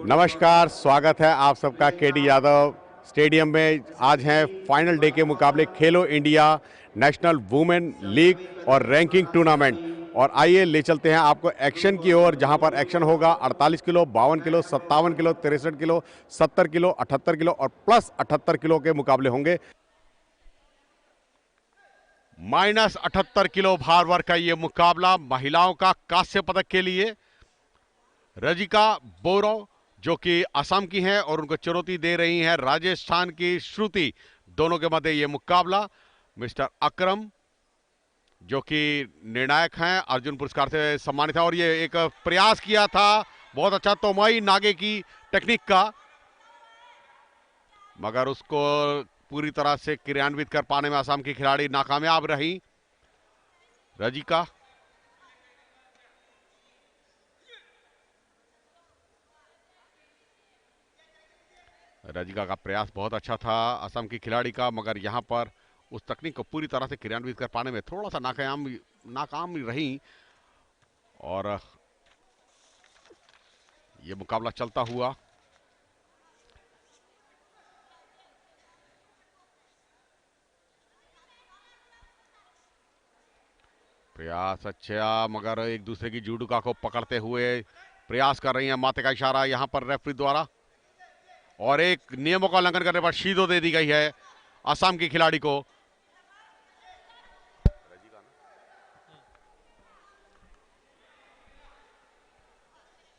नमस्कार, स्वागत है आप सबका केडी यादव स्टेडियम में। आज हैं फाइनल डे के मुकाबले खेलो इंडिया नेशनल वुमेन लीग और रैंकिंग टूर्नामेंट। और आइए ले चलते हैं आपको एक्शन की ओर, जहां पर एक्शन होगा 48 kilo, 52 kilo, 57 kilo, 63 kilo, 70 kilo, 78 kilo और प्लस 78 किलो के मुकाबले होंगे। माइनस 78 किलो भार वर्ग का ये मुकाबला महिलाओं का कांस्य पदक के लिए। रजिका बोरो जो कि असम की हैं और उनको चुनौती दे रही हैं राजस्थान की श्रुति। दोनों के मध्य ये मुकाबला। मिस्टर अकरम जो कि निर्णायक हैं, अर्जुन पुरस्कार से सम्मानित है और ये एक प्रयास किया था बहुत अच्छा तोमई नागे की टेक्निक का, मगर उसको पूरी तरह से क्रियान्वित कर पाने में असम की खिलाड़ी नाकामयाब रही। रजिका रजिका का प्रयास बहुत अच्छा था असम की खिलाड़ी का, मगर यहां पर उस तकनीक को पूरी तरह से क्रियान्वित कर पाने में थोड़ा सा नाकाम रही। और ये मुकाबला चलता हुआ प्रयास अच्छा, मगर एक दूसरे की जुडोका को पकड़ते हुए प्रयास कर रही है। माथे का इशारा यहां पर रेफरी द्वारा और एक नियमों का उल्लंघन करने पर शीदो दे दी गई है असम की खिलाड़ी को।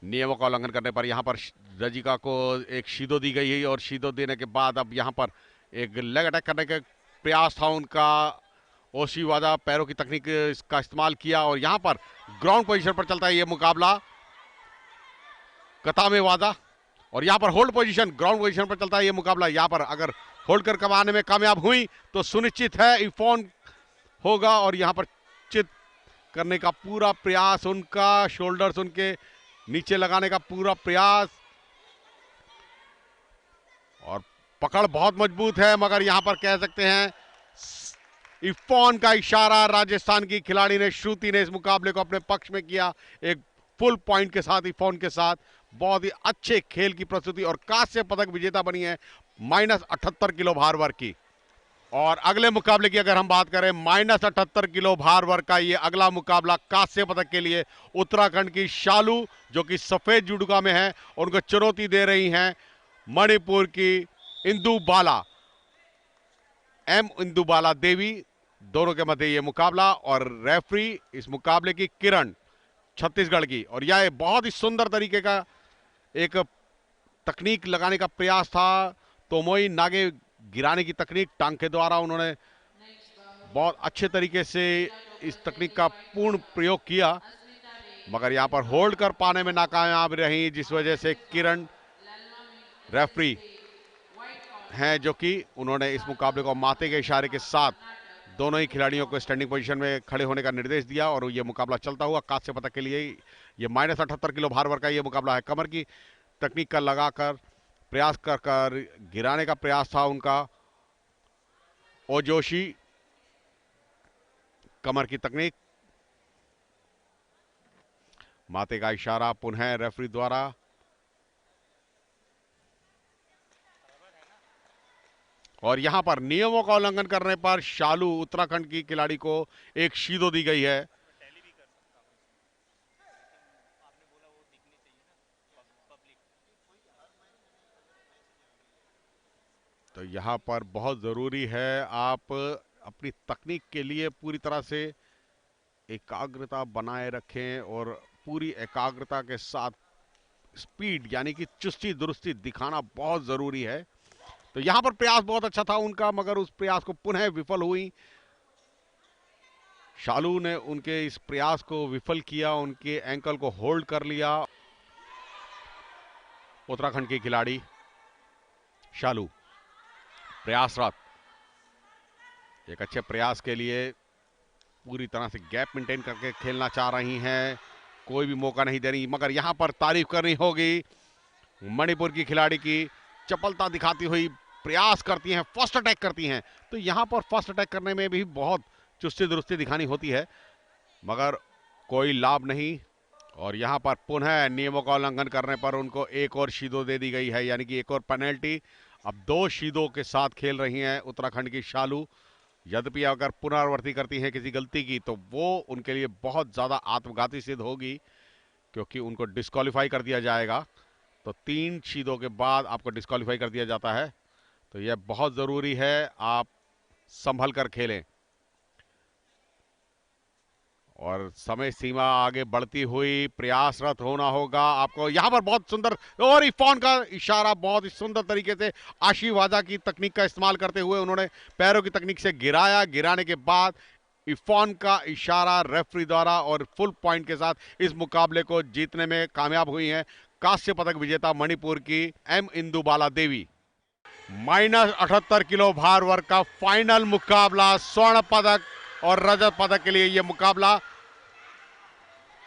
नियमों का उल्लंघन करने पर यहां पर रजिका को एक शीदो दी गई है और शीदो देने के बाद अब यहां पर एक लेग अटैक करने का प्रयास था उनका। ओशीवादा पैरों की तकनीक का इस्तेमाल किया और यहां पर ग्राउंड पोजीशन पर चलता है ये मुकाबला। कतामे वादा और यहां पर होल्ड पोजीशन, ग्राउंड पोजीशन पर चलता है ये मुकाबला। यहां पर अगर होल्ड कर कमाने में कामयाब हुई तो सुनिश्चित है इफोन होगा और यहां पर चित करने का पूरा प्रयास उनका, शोल्डर्स उनके नीचे लगाने का पूरा प्रयास और पकड़ बहुत मजबूत है, मगर यहां पर कह सकते हैं इफोन का इशारा राजस्थान की खिलाड़ी ने, श्रुति ने इस मुकाबले को अपने पक्ष में किया। एक फुल पॉइंट के साथ इफोन के साथ बहुत ही अच्छे खेल की प्रस्तुति और कांस्य पदक विजेता बनी है माइनस 78 किलो भार वर्ग की। और अगले मुकाबले की अगर हम बात करें माइनस 78 किलो भार वर्ग का ये अगला मुकाबला कांस्य पदक के लिए उत्तराखंड की शालू जो कि सफेद जुडोका में है, उनको चुनौती दे रही हैं मणिपुर की इंदु बाला, इंदु बाला देवी। दोनों के मध्य ये मुकाबला और रेफरी इस मुकाबले की किरण छत्तीसगढ़ की। और यह बहुत ही सुंदर तरीके का एक तकनीक लगाने का प्रयास था, तोमोई नागे गिराने की तकनीक टांग के द्वारा। उन्होंने बहुत अच्छे तरीके से इस तकनीक का पूर्ण प्रयोग किया, मगर यहां पर होल्ड कर पाने में नाकामयाब रही, जिस वजह से किरण रेफरी हैं जो कि उन्होंने इस मुकाबले को माथे के इशारे के साथ दोनों ही खिलाड़ियों को स्टैंडिंग पोजीशन में खड़े होने का निर्देश दिया और ये मुकाबला चलता हुआ कांस्य पदक के लिए। ये माइनस 78 किलो भार वर्ग का ये मुकाबला है। कमर की तकनीक का लगाकर प्रयास कर गिराने का प्रयास था उनका। ओजोशी कमर की तकनीक, माथे का इशारा पुनः रेफरी द्वारा। और यहां पर नियमों का उल्लंघन करने पर शालू उत्तराखंड की खिलाड़ी को एक शीदो दी गई है। तो यहां पर बहुत जरूरी है आप अपनी तकनीक के लिए पूरी तरह से एकाग्रता बनाए रखें और पूरी एकाग्रता के साथ स्पीड यानी कि चुस्ती दुरुस्ती दिखाना बहुत जरूरी है। तो यहां पर प्रयास बहुत अच्छा था उनका, मगर उस प्रयास को पुनः विफल हुई। शालू ने उनके इस प्रयास को विफल किया, उनके एंकल को होल्ड कर लिया। उत्तराखंड की खिलाड़ी शालू प्रयासरत, एक अच्छे प्रयास के लिए पूरी तरह से गैप मेंटेन करके खेलना चाह रही हैं, कोई भी मौका नहीं दे रही। मगर यहां पर तारीफ करनी होगी मणिपुर की खिलाड़ी की, चपलता दिखाती हुई प्रयास करती हैं, फर्स्ट अटैक करती हैं। तो यहां पर फर्स्ट अटैक करने में भी बहुत चुस्ती दुरुस्ती दिखानी होती है, मगर कोई लाभ नहीं और यहां पर पुनः नियमों का उल्लंघन करने पर उनको एक और शीदो दे दी गई है, यानी कि एक और पेनल्टी। अब 2 शीदों के साथ खेल रही हैं उत्तराखंड की शालू। यद्यपि अगर पुनरावृत्ति करती हैं किसी गलती की तो वो उनके लिए बहुत ज़्यादा आत्मघाती सिद्ध होगी, क्योंकि उनको डिस्क्वालीफाई कर दिया जाएगा। तो 3 शीदों के बाद आपको डिस्क्वालीफाई कर दिया जाता है, तो यह बहुत ज़रूरी है आप संभल कर खेलें। और समय सीमा आगे बढ़ती हुई, प्रयासरत होना होगा आपको। यहां पर बहुत सुंदर, और इरफान का इशारा बहुत ही सुंदर तरीके से आशीवादा की तकनीक का इस्तेमाल करते हुए उन्होंने पैरों की तकनीक से गिराया। गिराने के बाद इरफान का इशारा रेफरी द्वारा और फुल पॉइंट के साथ इस मुकाबले को जीतने में कामयाब हुई हैं कांस्य पदक विजेता मणिपुर की एम इंदुबाला देवी। -78 किलो भार वर्ग का फाइनल मुकाबला, स्वर्ण पदक और रजत पदक के लिए यह मुकाबला।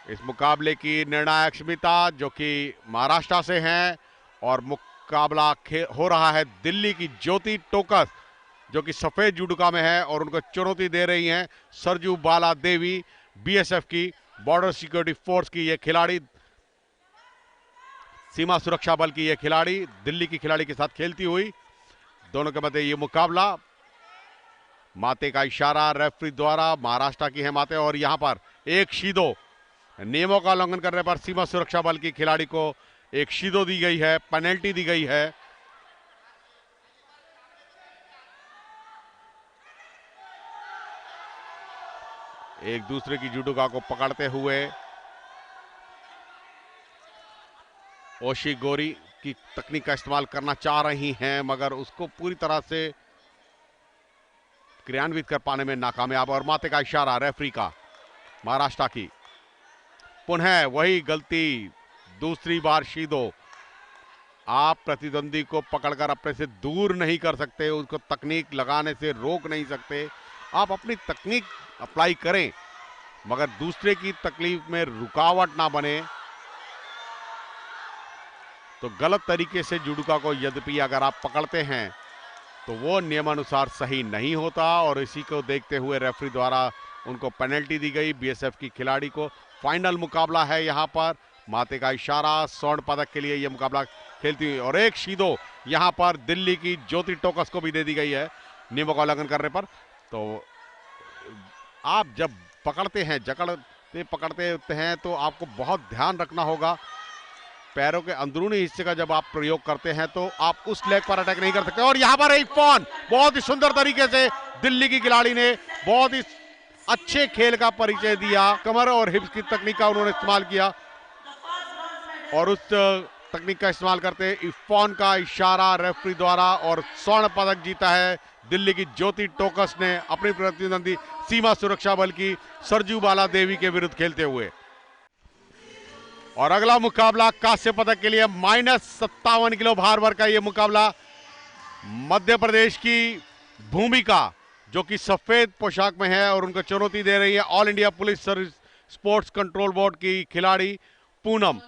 इस मुकाबले की निर्णायक स्मिता जो कि महाराष्ट्र से हैं, और मुकाबला हो रहा है दिल्ली की ज्योति टोकस जो कि सफेद जुडोका में है, और उनको चुनौती दे रही हैं सरजू बाला देवी, बीएसएफ की बॉर्डर सिक्योरिटी फोर्स की यह खिलाड़ी, सीमा सुरक्षा बल की यह खिलाड़ी दिल्ली की खिलाड़ी के साथ खेलती हुई। दोनों के मध्य ये मुकाबला। माते का इशारा रेफरी द्वारा, महाराष्ट्र की है माते, और यहां पर एक शीदो, नियमों का उल्लंघन करने पर सीमा सुरक्षा बल की खिलाड़ी को एक शीदो दी गई है, पेनल्टी दी गई है। एक दूसरे की जुडोका को पकड़ते हुए ओशी गोरी की तकनीक का इस्तेमाल करना चाह रही हैं, मगर उसको पूरी तरह से क्रियान्वित कर पाने में नाकामयाब। और माते का इशारा रेफरी का, महाराष्ट्र की, पुनः वही गलती, दूसरी बार शीदो। आप प्रतिद्वंदी को पकड़कर अपने से दूर नहीं कर सकते, उसको तकनीक लगाने से रोक नहीं सकते। आप अपनी तकनीक अप्लाई करें, मगर दूसरे की तकलीफ में रुकावट ना बने। तो गलत तरीके से जुडोका को यद्यपि अगर आप पकड़ते हैं तो वो नियमानुसार सही नहीं होता, और इसी को देखते हुए रेफरी द्वारा उनको पेनल्टी दी गई। बीएसएफ की खिलाड़ी को फाइनल मुकाबला है यहां पर। माते का इशारा, स्वर्ण पदक के लिए यह मुकाबला खेलती हुई, और एक शीदो यहां पर दिल्ली की ज्योति टोकस को भी दे दी गई है नियमों का उल्लंघन करने पर। तो आप जब पकड़ते हैं, पकड़ते हैं तो आपको बहुत ध्यान रखना होगा। पैरों के अंदरूनी हिस्से का जब आप प्रयोग करते हैं तो आप उस लेग पर अटैक नहीं कर सकते। और यहां पर इरफान बहुत ही सुंदर तरीके से दिल्ली की खिलाड़ी ने बहुत ही अच्छे खेल का परिचय दिया। कमर और हिप्स की तकनीक का उन्होंने इस्तेमाल किया, और उस तकनीक का इस्तेमाल करते इरफान का इशारा रेफरी द्वारा, और स्वर्ण पदक जीता है दिल्ली की ज्योति टोकस ने अपनी प्रतिद्वंदी सीमा सुरक्षा बल की सरजू बाला देवी के विरुद्ध खेलते हुए। और अगला मुकाबला कांस्य पदक के लिए -57 किलो भार वर्ग का यह मुकाबला मध्य प्रदेश की भूमिका जो कि सफेद पोशाक में है, और उनको चुनौती दे रही है all India police service sports control board की खिलाड़ी पूनम।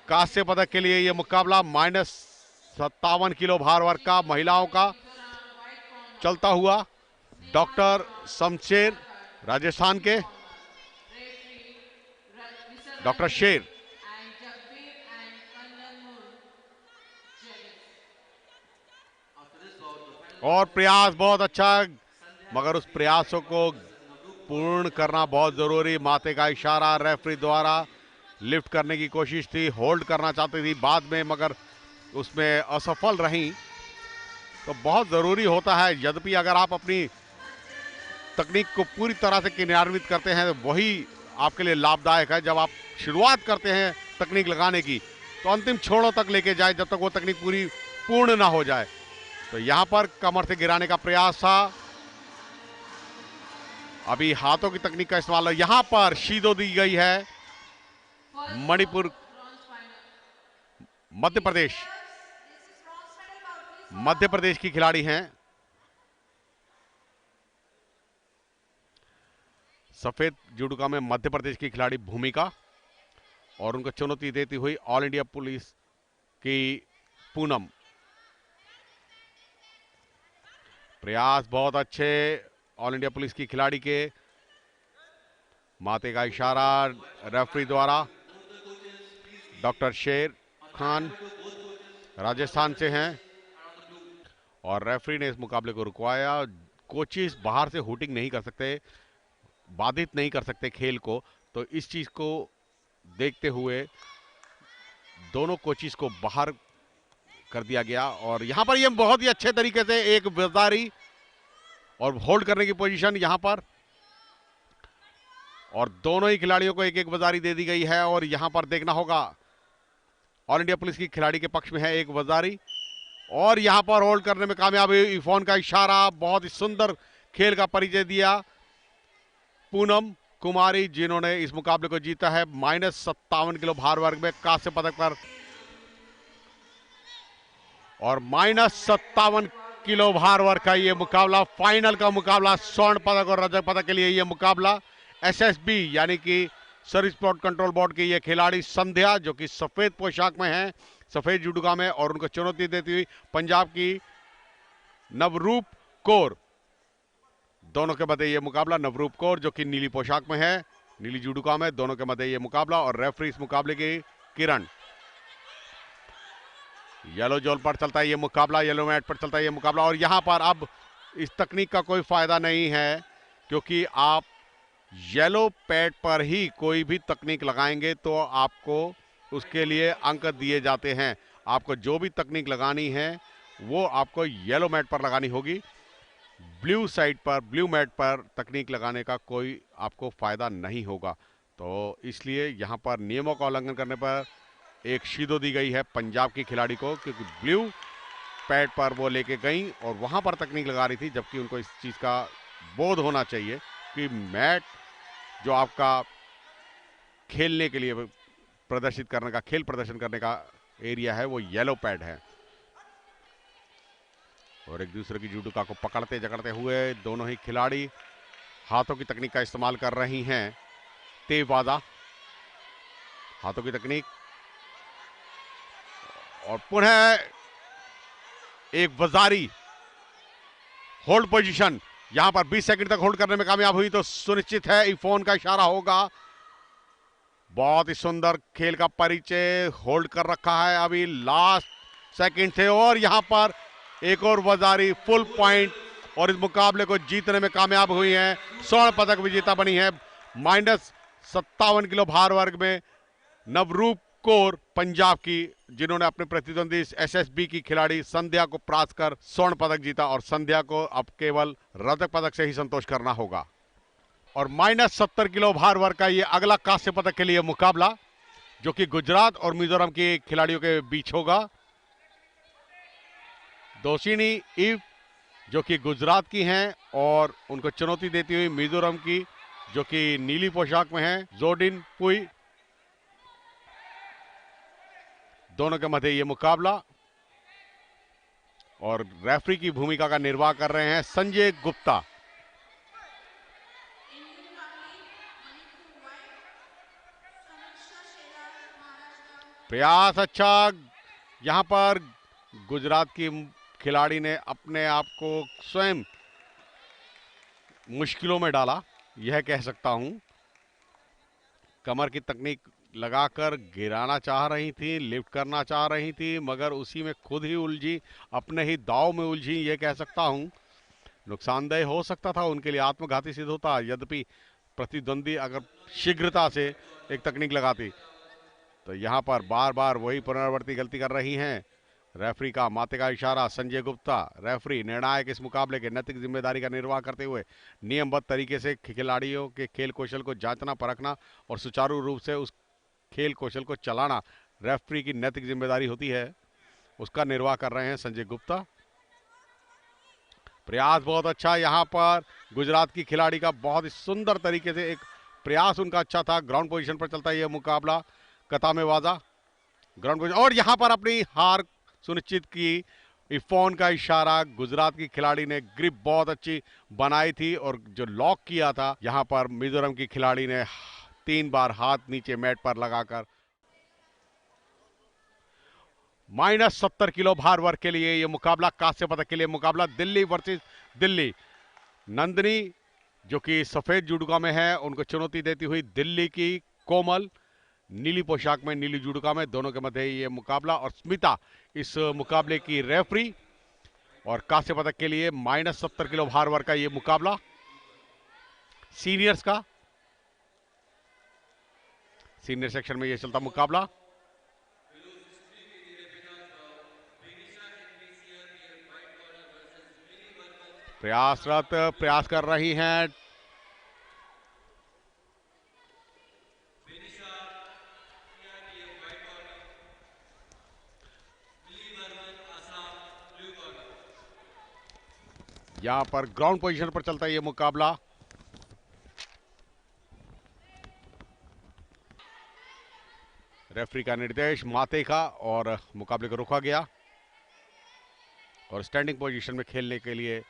कांस्य पदक के लिए यह मुकाबला -57 किलो भार वर्ग का महिलाओं का चलता हुआ। डॉक्टर शमशेर, राजस्थान के डॉक्टर शेर, और प्रयास बहुत अच्छा, मगर उस प्रयासों को पूर्ण करना बहुत जरूरी। माते का इशारा रेफरी द्वारा, लिफ्ट करने की कोशिश थी, होल्ड करना चाहती थी बाद में, मगर उसमें असफल रही। तो बहुत जरूरी होता है, यद्यपि अगर आप अपनी तकनीक को पूरी तरह से क्रियान्वित करते हैं वही आपके लिए लाभदायक है। जब आप शुरुआत करते हैं तकनीक लगाने की तो अंतिम छोरों तक लेके जाए जब तक वो तकनीक पूरी पूर्ण ना हो जाए। तो यहां पर कमर से गिराने का प्रयास था, अभी हाथों की तकनीक का इस्तेमाल। यहां पर शीदो दी गई है मणिपुर, मध्य प्रदेश की खिलाड़ी हैं। सफेद जुडोका में मध्य प्रदेश की खिलाड़ी भूमिका, और उनको चुनौती देती हुई ऑल इंडिया पुलिस की पूनम। प्रयास बहुत अच्छे ऑल इंडिया पुलिस की खिलाड़ी के। माते का इशारा रेफरी द्वारा, डॉक्टर शेर खान राजस्थान से हैं और रेफरी ने इस मुकाबले को रुकवाया। कोचेस बाहर से हुटिंग नहीं कर सकते, बाधित नहीं कर सकते खेल को, तो इस चीज को देखते हुए दोनों कोचेस को बाहर कर दिया गया। और यहां पर ये बहुत ही अच्छे तरीके से एक वजारी और होल्ड करने की पोजीशन यहां पर, और दोनों ही खिलाड़ियों को एक एक वजारी दे दी गई है। और यहां पर देखना होगा, ऑल इंडिया पुलिस की खिलाड़ी के पक्ष में है एक वजारी, और यहां पर होल्ड करने में कामयाब हुई। इरफान का इशारा, बहुत ही सुंदर खेल का परिचय दिया पूनम कुमारी, जिन्होंने इस मुकाबले को जीता है -57 किलो भार वर्ग में कांस्य पदक पर। और -57 किलो भार वर्ग का ये मुकाबला, फाइनल का मुकाबला, स्वर्ण पदक और रजत पदक के लिए ये मुकाबला। एसएसबी यानी कि सर्विस स्पोर्ट कंट्रोल बोर्ड की ये खिलाड़ी संध्या, जो कि सफेद पोशाक में है, सफेद जुडोका में, और उनको चुनौती देती हुई पंजाब की नवरूप कौर, दोनों के मध्य ये मुकाबला। नवरूप कौर जो कि नीली पोशाक में है, नीली जुडोका में, दोनों के मध्य ये मुकाबला। और रेफरी इस मुकाबले की किरण। येलो जोन पर चलता है ये मुकाबला, येलो मैट पर चलता है ये मुकाबला। और यहां पर अब इस तकनीक का कोई फायदा नहीं है, क्योंकि आप येलो पैड पर ही कोई भी तकनीक लगाएंगे तो आपको उसके लिए अंक दिए जाते हैं। आपको जो भी तकनीक लगानी है वो आपको येलो मैट पर लगानी होगी। ब्लू साइड पर, ब्लू मैट पर तकनीक लगाने का कोई आपको फायदा नहीं होगा। तो इसलिए यहां पर नियमों का उल्लंघन करने पर एक शीदो दी गई है पंजाब की खिलाड़ी को, क्योंकि ब्लू पैड पर वो लेके गई और वहां पर तकनीक लगा रही थी, जबकि उनको इस चीज का बोध होना चाहिए कि मैट जो आपका खेलने के लिए प्रदर्शित करने का, खेल प्रदर्शन करने का एरिया है, वो येलो पैड है। और एक दूसरे की जुडोका को पकड़ते जकड़ते हुए दोनों ही खिलाड़ी हाथों की तकनीक का इस्तेमाल कर रही हैं। तेवादा हाथों की तकनीक, और पुनः एक वजारी होल्ड पोजीशन, यहां पर 20 सेकंड तक होल्ड करने में कामयाब हुई तो सुनिश्चित है इरफान का इशारा होगा। बहुत ही सुंदर खेल का परिचय, होल्ड कर रखा है अभी लास्ट सेकंड से। और यहां पर एक और वजारी, फुल पॉइंट, और इस मुकाबले को जीतने में कामयाब हुई है, स्वर्ण पदक विजेता बनी है। -57 किलो भार वर्ग में नवरूप कौर पंजाब की, जिन्होंने अपने प्रतिद्वंदी एसएसबी की खिलाड़ी संध्या को परास्त कर स्वर्ण पदक जीता। और संध्या को अब केवल रजत पदक से ही संतोष करना होगा। और -70 किलो भार वर्ग का ये अगला कांस्य पदक के लिए मुकाबला, जो कि गुजरात और मिजोरम के खिलाड़ियों के बीच होगा। दोशिनी इव जो कि गुजरात की हैं, और उनको चुनौती देती हुई मिजोरम की, जो कि नीली पोशाक में है, जोडिन पुई, दोनों के मध्य ये मुकाबला। और रेफरी की भूमिका का निर्वाह कर रहे हैं संजय गुप्ता। प्रयास अच्छा, यहां पर गुजरात की खिलाड़ी ने अपने आप को स्वयं मुश्किलों में डाला, यह कह सकता हूं। कमर की तकनीक लगाकर गिराना चाह रही थी, लिफ्ट करना चाह रही थी, मगर उसी में खुद ही उलझी, अपने ही दाव में उलझी, यह कह सकता हूं। नुकसानदेह हो सकता था, उनके लिए आत्मघाती सिद्ध होता, यद्यपि प्रतिद्वंदी अगर शीघ्रता से एक तकनीक लगाती। तो यहां पर बार बार वही पुनरावर्ती गलती कर रही हैं। रेफरी का माथे का इशारा, संजय गुप्ता रेफरी निर्णायक इस मुकाबले के नैतिक जिम्मेदारी का निर्वाह करते हुए नियमबद्ध तरीके से खिलाड़ियों के खेल कौशल को जांचना, परखना और सुचारू रूप से उस खेल कौशल को चलाना रेफरी की नैतिक जिम्मेदारी होती है, उसका निर्वाह कर रहे हैं संजय गुप्ता। प्रयास बहुत अच्छा, यहां पर गुजरात की खिलाड़ी का बहुत ही सुंदर तरीके से एक प्रयास उनका अच्छा था। ग्राउंड पोजीशन पर चलता है यह मुकाबला, कता में वाजा ग्राउंड पोजीशन, और यहां पर अपनी हार सुनिश्चित की। इरफान का इशारा, गुजरात की खिलाड़ी ने ग्रिप बहुत अच्छी बनाई थी, और जो लॉक किया था यहां पर मिजोरम की खिलाड़ी ने 3 बार हाथ नीचे मैट पर लगाकर। -70 किलो भार वर्ग के लिए यह मुकाबला, कांस्य पदक के लिए मुकाबला, दिल्ली वर्सेस दिल्ली। नंदिनी जो कि सफेद जुडोका में है, उनको चुनौती देती हुई दिल्ली की कोमल, नीली पोशाक में, नीली जुड़का में, दोनों के मध्य ये मुकाबला। और स्मिता इस मुकाबले की रेफरी। और कांस्य पदक के लिए -70 किलो भार वर्ग का ये मुकाबला सीनियर्स का, सीनियर सेक्शन में ये चलता मुकाबला। प्रयासरत प्रयास कर रही हैं यहां पर ग्राउंड पोजीशन पर चलता है ये मुकाबला। रेफरी का निर्देश माते का और मुकाबले को रोका गया और स्टैंडिंग पोजीशन में खेलने के लिए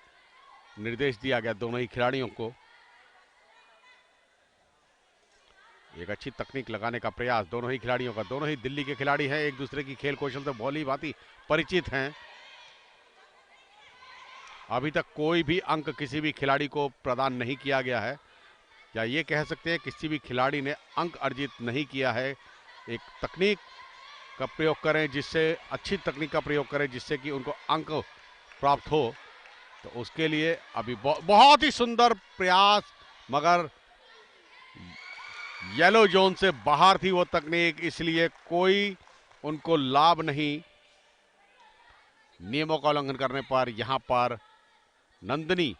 निर्देश दिया गया दोनों ही खिलाड़ियों को। एक अच्छी तकनीक लगाने का प्रयास दोनों ही खिलाड़ियों का। दोनों ही दिल्ली के खिलाड़ी हैं, एक दूसरे की खेल कौशल से भली भांति परिचित हैं। अभी तक कोई भी अंक किसी भी खिलाड़ी को प्रदान नहीं किया गया है, या ये कह सकते हैं किसी भी खिलाड़ी ने अंक अर्जित नहीं किया है। एक तकनीक का प्रयोग करें, जिससे अच्छी तकनीक का प्रयोग करें जिससे कि उनको अंक प्राप्त हो, तो उसके लिए अभी बहुत ही सुंदर प्रयास, मगर येलो जोन से बाहर थी वो तकनीक, इसलिए कोई उनको लाभ नहीं। नियमों का उल्लंघन करने पर यहां पर नंदिनी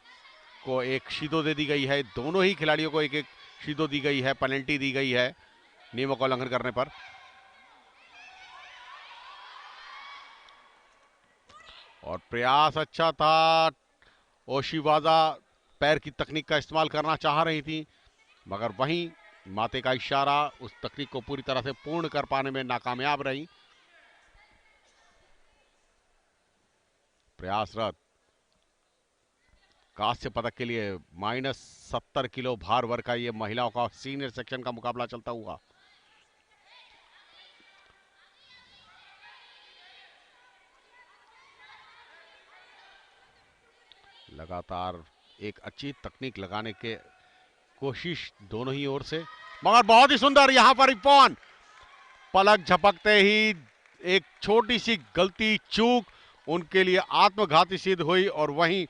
को एक शीदो दे दी गई है। दोनों ही खिलाड़ियों को एक एक शीदो दी गई है, पेनल्टी दी गई है नियमों का उल्लंघन करने पर। और प्रयास अच्छा था। ओशिवाजा पैर की तकनीक का इस्तेमाल करना चाह रही थी, मगर वहीं माते का इशारा उस तकनीक को पूरी तरह से पूर्ण कर पाने में नाकामयाब रही। प्रयासरत कांस्य पदक के लिए -70 किलो भार वर्ग का ये महिलाओं का सीनियर सेक्शन का मुकाबला चलता हुआ। लगातार एक अच्छी तकनीक लगाने के कोशिश दोनों ही ओर से, मगर बहुत ही सुंदर यहां पर इरफान पलक झपकते ही एक छोटी सी गलती चूक उनके लिए आत्मघाती सिद्ध हुई और वहीं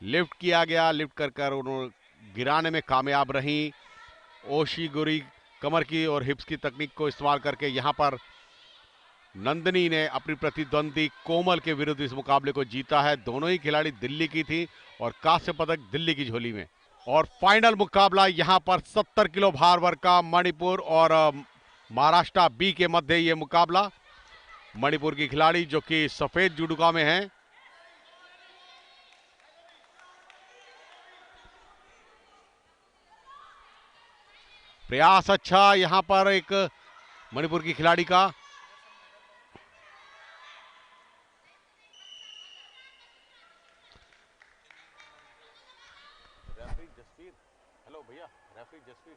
लिफ्ट किया गया। लिफ्ट कर उन्होंने गिराने में कामयाब रही। ओशिगुरी कमर की और हिप्स की तकनीक को इस्तेमाल करके यहां पर नंदिनी ने अपनी प्रतिद्वंदी कोमल के विरुद्ध इस मुकाबले को जीता है। दोनों ही खिलाड़ी दिल्ली की थी और कांस्य पदक दिल्ली की झोली में। और फाइनल मुकाबला यहां पर 70 किलो भार वर्ग का मणिपुर और महाराष्ट्र बी के मध्य ये मुकाबला। मणिपुर की खिलाड़ी जो कि सफेद जुडुका में है, प्रयास अच्छा यहां पर एक मणिपुर की खिलाड़ी का। हेलो भैया, रेफरी जसवीर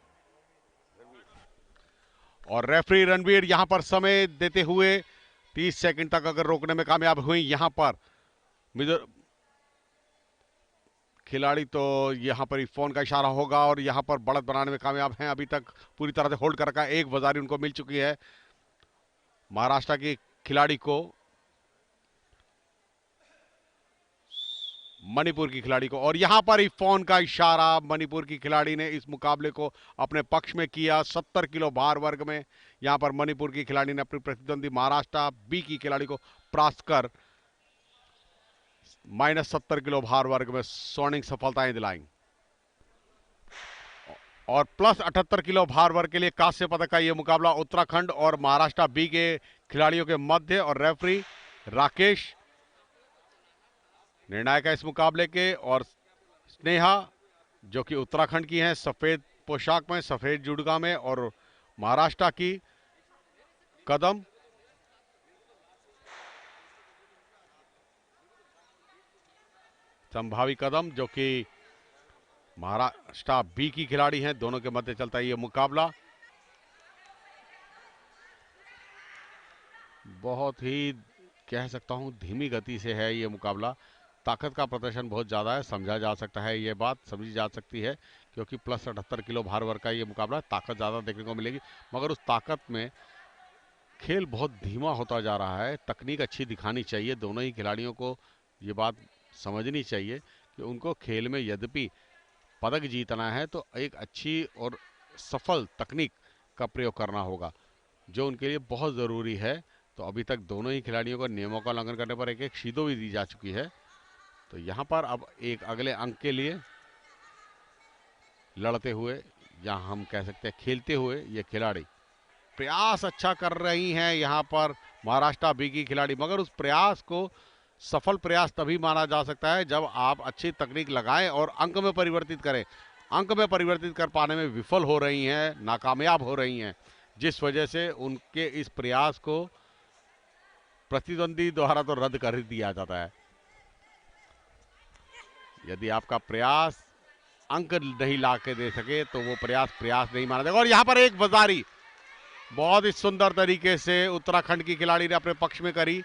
और रेफरी रणवीर यहां पर समय देते हुए 30 सेकंड तक अगर रोकने में कामयाब हुई यहां पर खिलाड़ी, तो यहां पर फोन का इशारा होगा और यहां पर बढ़त बनाने में कामयाब हैं। अभी तक पूरी तरह से होल्ड कर रखा है, एक वजारी उनको मिल चुकी है महाराष्ट्र की खिलाड़ी को, मणिपुर की खिलाड़ी को। और यहां पर ही फोन का इशारा मणिपुर की खिलाड़ी ने इस मुकाबले को अपने पक्ष में किया। 70 किलो भार वर्ग में यहां पर मणिपुर की खिलाड़ी ने अपनी प्रतिद्वंदी महाराष्ट्र बी की खिलाड़ी को परास्त कर -70 किलो भार वर्ग में स्वर्णिम सफलताएं दिलाई। और +78 किलो भार वर्ग के लिए कांस्य पदक का यह मुकाबला उत्तराखंड और महाराष्ट्र बी के खिलाड़ियों के मध्य। और रेफरी राकेश निर्णायक है इस मुकाबले के। और स्नेहा जो कि उत्तराखंड की हैं, सफेद पोशाक में, सफेद जुड़गा में, और महाराष्ट्र की कदम संभावी कदम जो कि महाराष्ट्र बी की खिलाड़ी हैं। दोनों के मध्य चलता है ये मुकाबला। बहुत ही कह सकता हूं धीमी गति से है ये मुकाबला। ताकत का प्रदर्शन बहुत ज़्यादा है, समझा जा सकता है, ये बात समझी जा सकती है, क्योंकि प्लस 78 किलो भार वर्ग का ये मुकाबला, ताकत ज़्यादा देखने को मिलेगी। मगर उस ताकत में खेल बहुत धीमा होता जा रहा है। तकनीक अच्छी दिखानी चाहिए दोनों ही खिलाड़ियों को, ये बात समझनी चाहिए कि उनको खेल में यद्यपि पदक जीतना है तो एक अच्छी और सफल तकनीक का प्रयोग करना होगा, जो उनके लिए बहुत ज़रूरी है। तो अभी तक दोनों ही खिलाड़ियों को नियमों का उल्लंघन करने पर एक एक शीदो भी दी जा चुकी है। तो यहाँ पर अब एक अगले अंक के लिए लड़ते हुए, या हम कह सकते हैं खेलते हुए, ये खिलाड़ी प्रयास अच्छा कर रही हैं यहाँ पर महाराष्ट्र बी की खिलाड़ी। मगर उस प्रयास को सफल प्रयास तभी माना जा सकता है जब आप अच्छी तकनीक लगाएं और अंक में परिवर्तित करें। अंक में परिवर्तित कर पाने में विफल हो रही हैं, नाकामयाब हो रही हैं, जिस वजह से उनके इस प्रयास को प्रतिद्वंदी द्वारा तो रद्द कर दिया जाता है। यदि आपका प्रयास अंक नहीं ला के दे सके तो वो प्रयास प्रयास नहीं माना जाएगा। और यहाँ पर एक वजारी बहुत ही सुंदर तरीके से उत्तराखंड की खिलाड़ी ने अपने पक्ष में करी,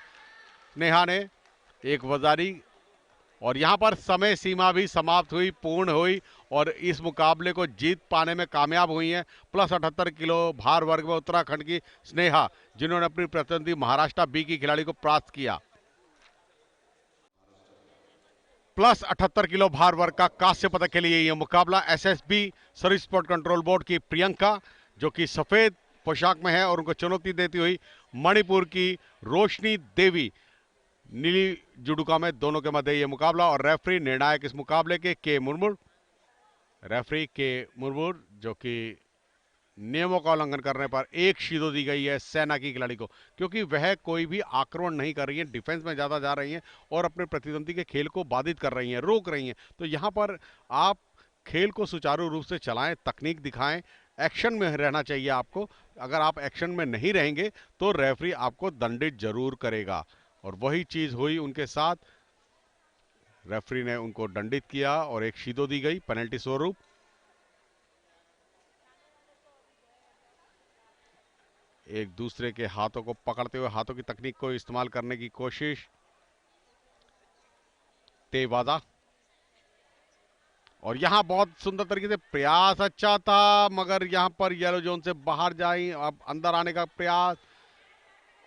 नेहा ने एक वजारी, और यहां पर समय सीमा भी समाप्त हुई, पूर्ण हुई, और इस मुकाबले को जीत पाने में कामयाब हुई हैं प्लस 78 किलो भार वर्ग में उत्तराखंड की स्नेहा, जिन्होंने अपनी प्रतिद्वंदी महाराष्ट्र बी की खिलाड़ी को परास्त किया। प्लस 78 किलो भार वर्ग का कांस्य पदक के लिए यह मुकाबला SSB service sport control board की प्रियंका, जो कि सफेद पोशाक में है, और उनको चुनौती देती हुई मणिपुर की रोशनी देवी नीली जुडुका में, दोनों के मध्य यह मुकाबला। और रेफरी निर्णायक इस मुकाबले के मुर्मूर, रेफरी के मुर्मूर, जो कि नियमों का उल्लंघन करने पर एक शीदो दी गई है सेना की खिलाड़ी को, क्योंकि वह कोई भी आक्रमण नहीं कर रही है, डिफेंस में ज्यादा जा रही हैं और अपने प्रतिद्वंदी के खेल को बाधित कर रही हैं, रोक रही हैं। तो यहां पर आप खेल को सुचारू रूप से चलाएं, तकनीक दिखाएं, एक्शन में रहना चाहिए आपको। अगर आप एक्शन में नहीं रहेंगे तो रेफरी आपको दंडित जरूर करेगा, और वही चीज हुई उनके साथ। रेफरी ने उनको दंडित किया और एक शीदो दी गई पेनल्टी स्वरूप। एक दूसरे के हाथों को पकड़ते हुए हाथों की तकनीक को इस्तेमाल करने की कोशिश, तेवादा, और यहां बहुत सुंदर तरीके से प्रयास अच्छा था, मगर यहां पर येलो जोन से बाहर जाई, अब अंदर आने का प्रयास,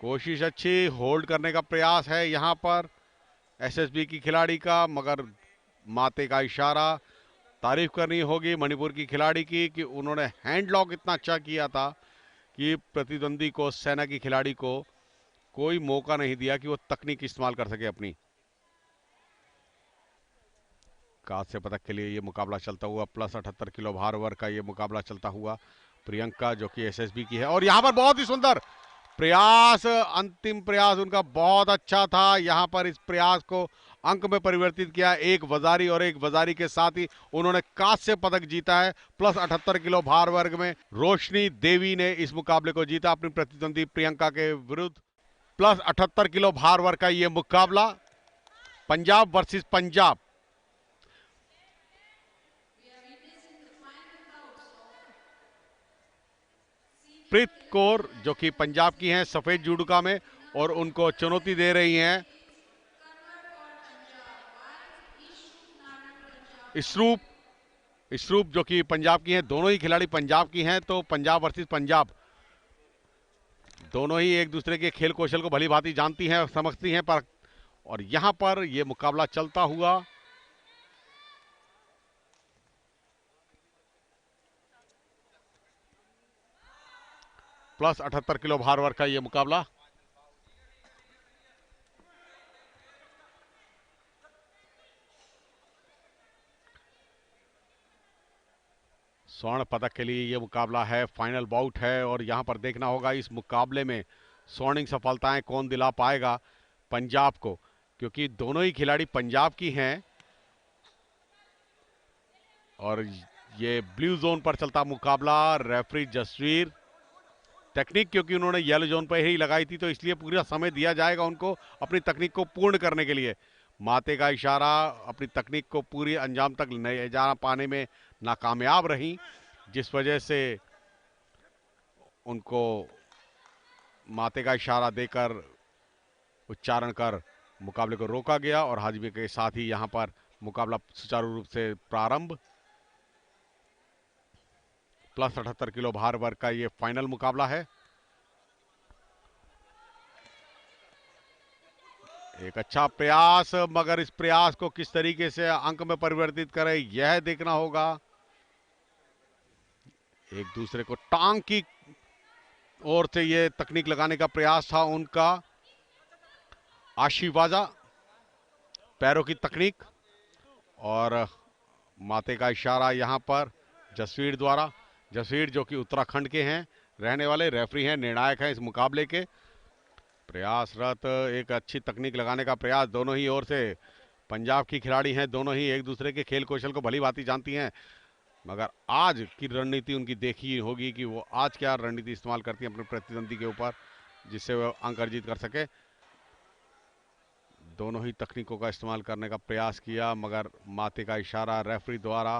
कोशिश अच्छी, होल्ड करने का प्रयास है यहां पर एसएसबी की खिलाड़ी का, मगर माते का इशारा। तारीफ करनी होगी मणिपुर की खिलाड़ी की कि उन्होंने हैंड लॉक इतना अच्छा किया था कि प्रतिद्वंदी को, सेना की खिलाड़ी को कोई मौका नहीं दिया कि वो तकनीक इस्तेमाल कर सके अपनी। कांस्य पदक के लिए ये मुकाबला चलता हुआ, प्लस 78 किलो भार वर्ग का ये मुकाबला चलता हुआ, प्रियंका जो कि एसएसबी की है, और यहां पर बहुत ही सुंदर प्रयास, अंतिम प्रयास उनका बहुत अच्छा था। यहां पर इस प्रयास को अंक में परिवर्तित किया, एक वजारी, और एक वजारी के साथ ही उन्होंने कांस्य पदक जीता है प्लस 78 किलो भार वर्ग में। रोशनी देवी ने इस मुकाबले को जीता अपनी प्रतिद्वंदी प्रियंका के विरुद्ध। प्लस 78 किलो भार वर्ग का यह मुकाबला पंजाब वर्सेस पंजाब। प्रीत कौर जो कि पंजाब की हैं सफेद जुडुका में, और उनको चुनौती दे रही हैं इसरूप, इसरूप जो कि पंजाब की हैं। दोनों ही खिलाड़ी पंजाब की हैं, तो पंजाब वर्सेस पंजाब, दोनों ही एक दूसरे के खेल कौशल को भली भांति जानती हैं, समझती हैं, पर और यहां पर यह मुकाबला चलता हुआ प्लस 78 किलो भार वर्ग का यह मुकाबला। स्वर्ण पदक के लिए यह मुकाबला है, फाइनल बाउट है, और यहां पर देखना होगा इस मुकाबले में स्वर्णिम सफलताएं कौन दिला पाएगा पंजाब को, क्योंकि दोनों ही खिलाड़ी पंजाब की हैं। और ये ब्लू जोन पर चलता मुकाबला, रेफरी जसवीर, टेक्निक क्योंकि उन्होंने येलो जोन पर ही लगाई थी तो इसलिए पूरा समय दिया जाएगा उनको अपनी तकनीक को पूर्ण करने के लिए। माते का इशारा, अपनी तकनीक को पूरी अंजाम तक ले जा पाने में नाकामयाब रही, जिस वजह से उनको माते का इशारा देकर, उच्चारण कर मुकाबले को रोका गया और हाजिमी के साथ ही यहां पर मुकाबला सुचारू रूप से प्रारंभ। प्लस 78 किलो भार वर्ग का ये फाइनल मुकाबला है। एक अच्छा प्रयास, मगर इस प्रयास को किस तरीके से अंक में परिवर्तित करें यह देखना होगा। एक दूसरे को टांग की ओर से ये तकनीक लगाने का प्रयास था उनका। आशीवाजा पैरों की तकनीक और माथे का इशारा यहां पर जसवीर द्वारा। जसवीर जो कि उत्तराखंड के हैं रहने वाले, रेफरी हैं, निर्णायक हैं इस मुकाबले के। प्रयासरत एक अच्छी तकनीक लगाने का प्रयास दोनों ही ओर से। पंजाब की खिलाड़ी हैं, दोनों ही एक दूसरे के खेल कौशल को भली भांति जानती हैं, मगर आज की रणनीति उनकी देखी होगी कि वो आज क्या रणनीति इस्तेमाल करती हैं अपने प्रतिद्वंदी के ऊपर, जिससे वो अंक अर्जित कर सके। दोनों ही तकनीकों का इस्तेमाल करने का प्रयास किया, मगर माथे का इशारा रेफरी द्वारा।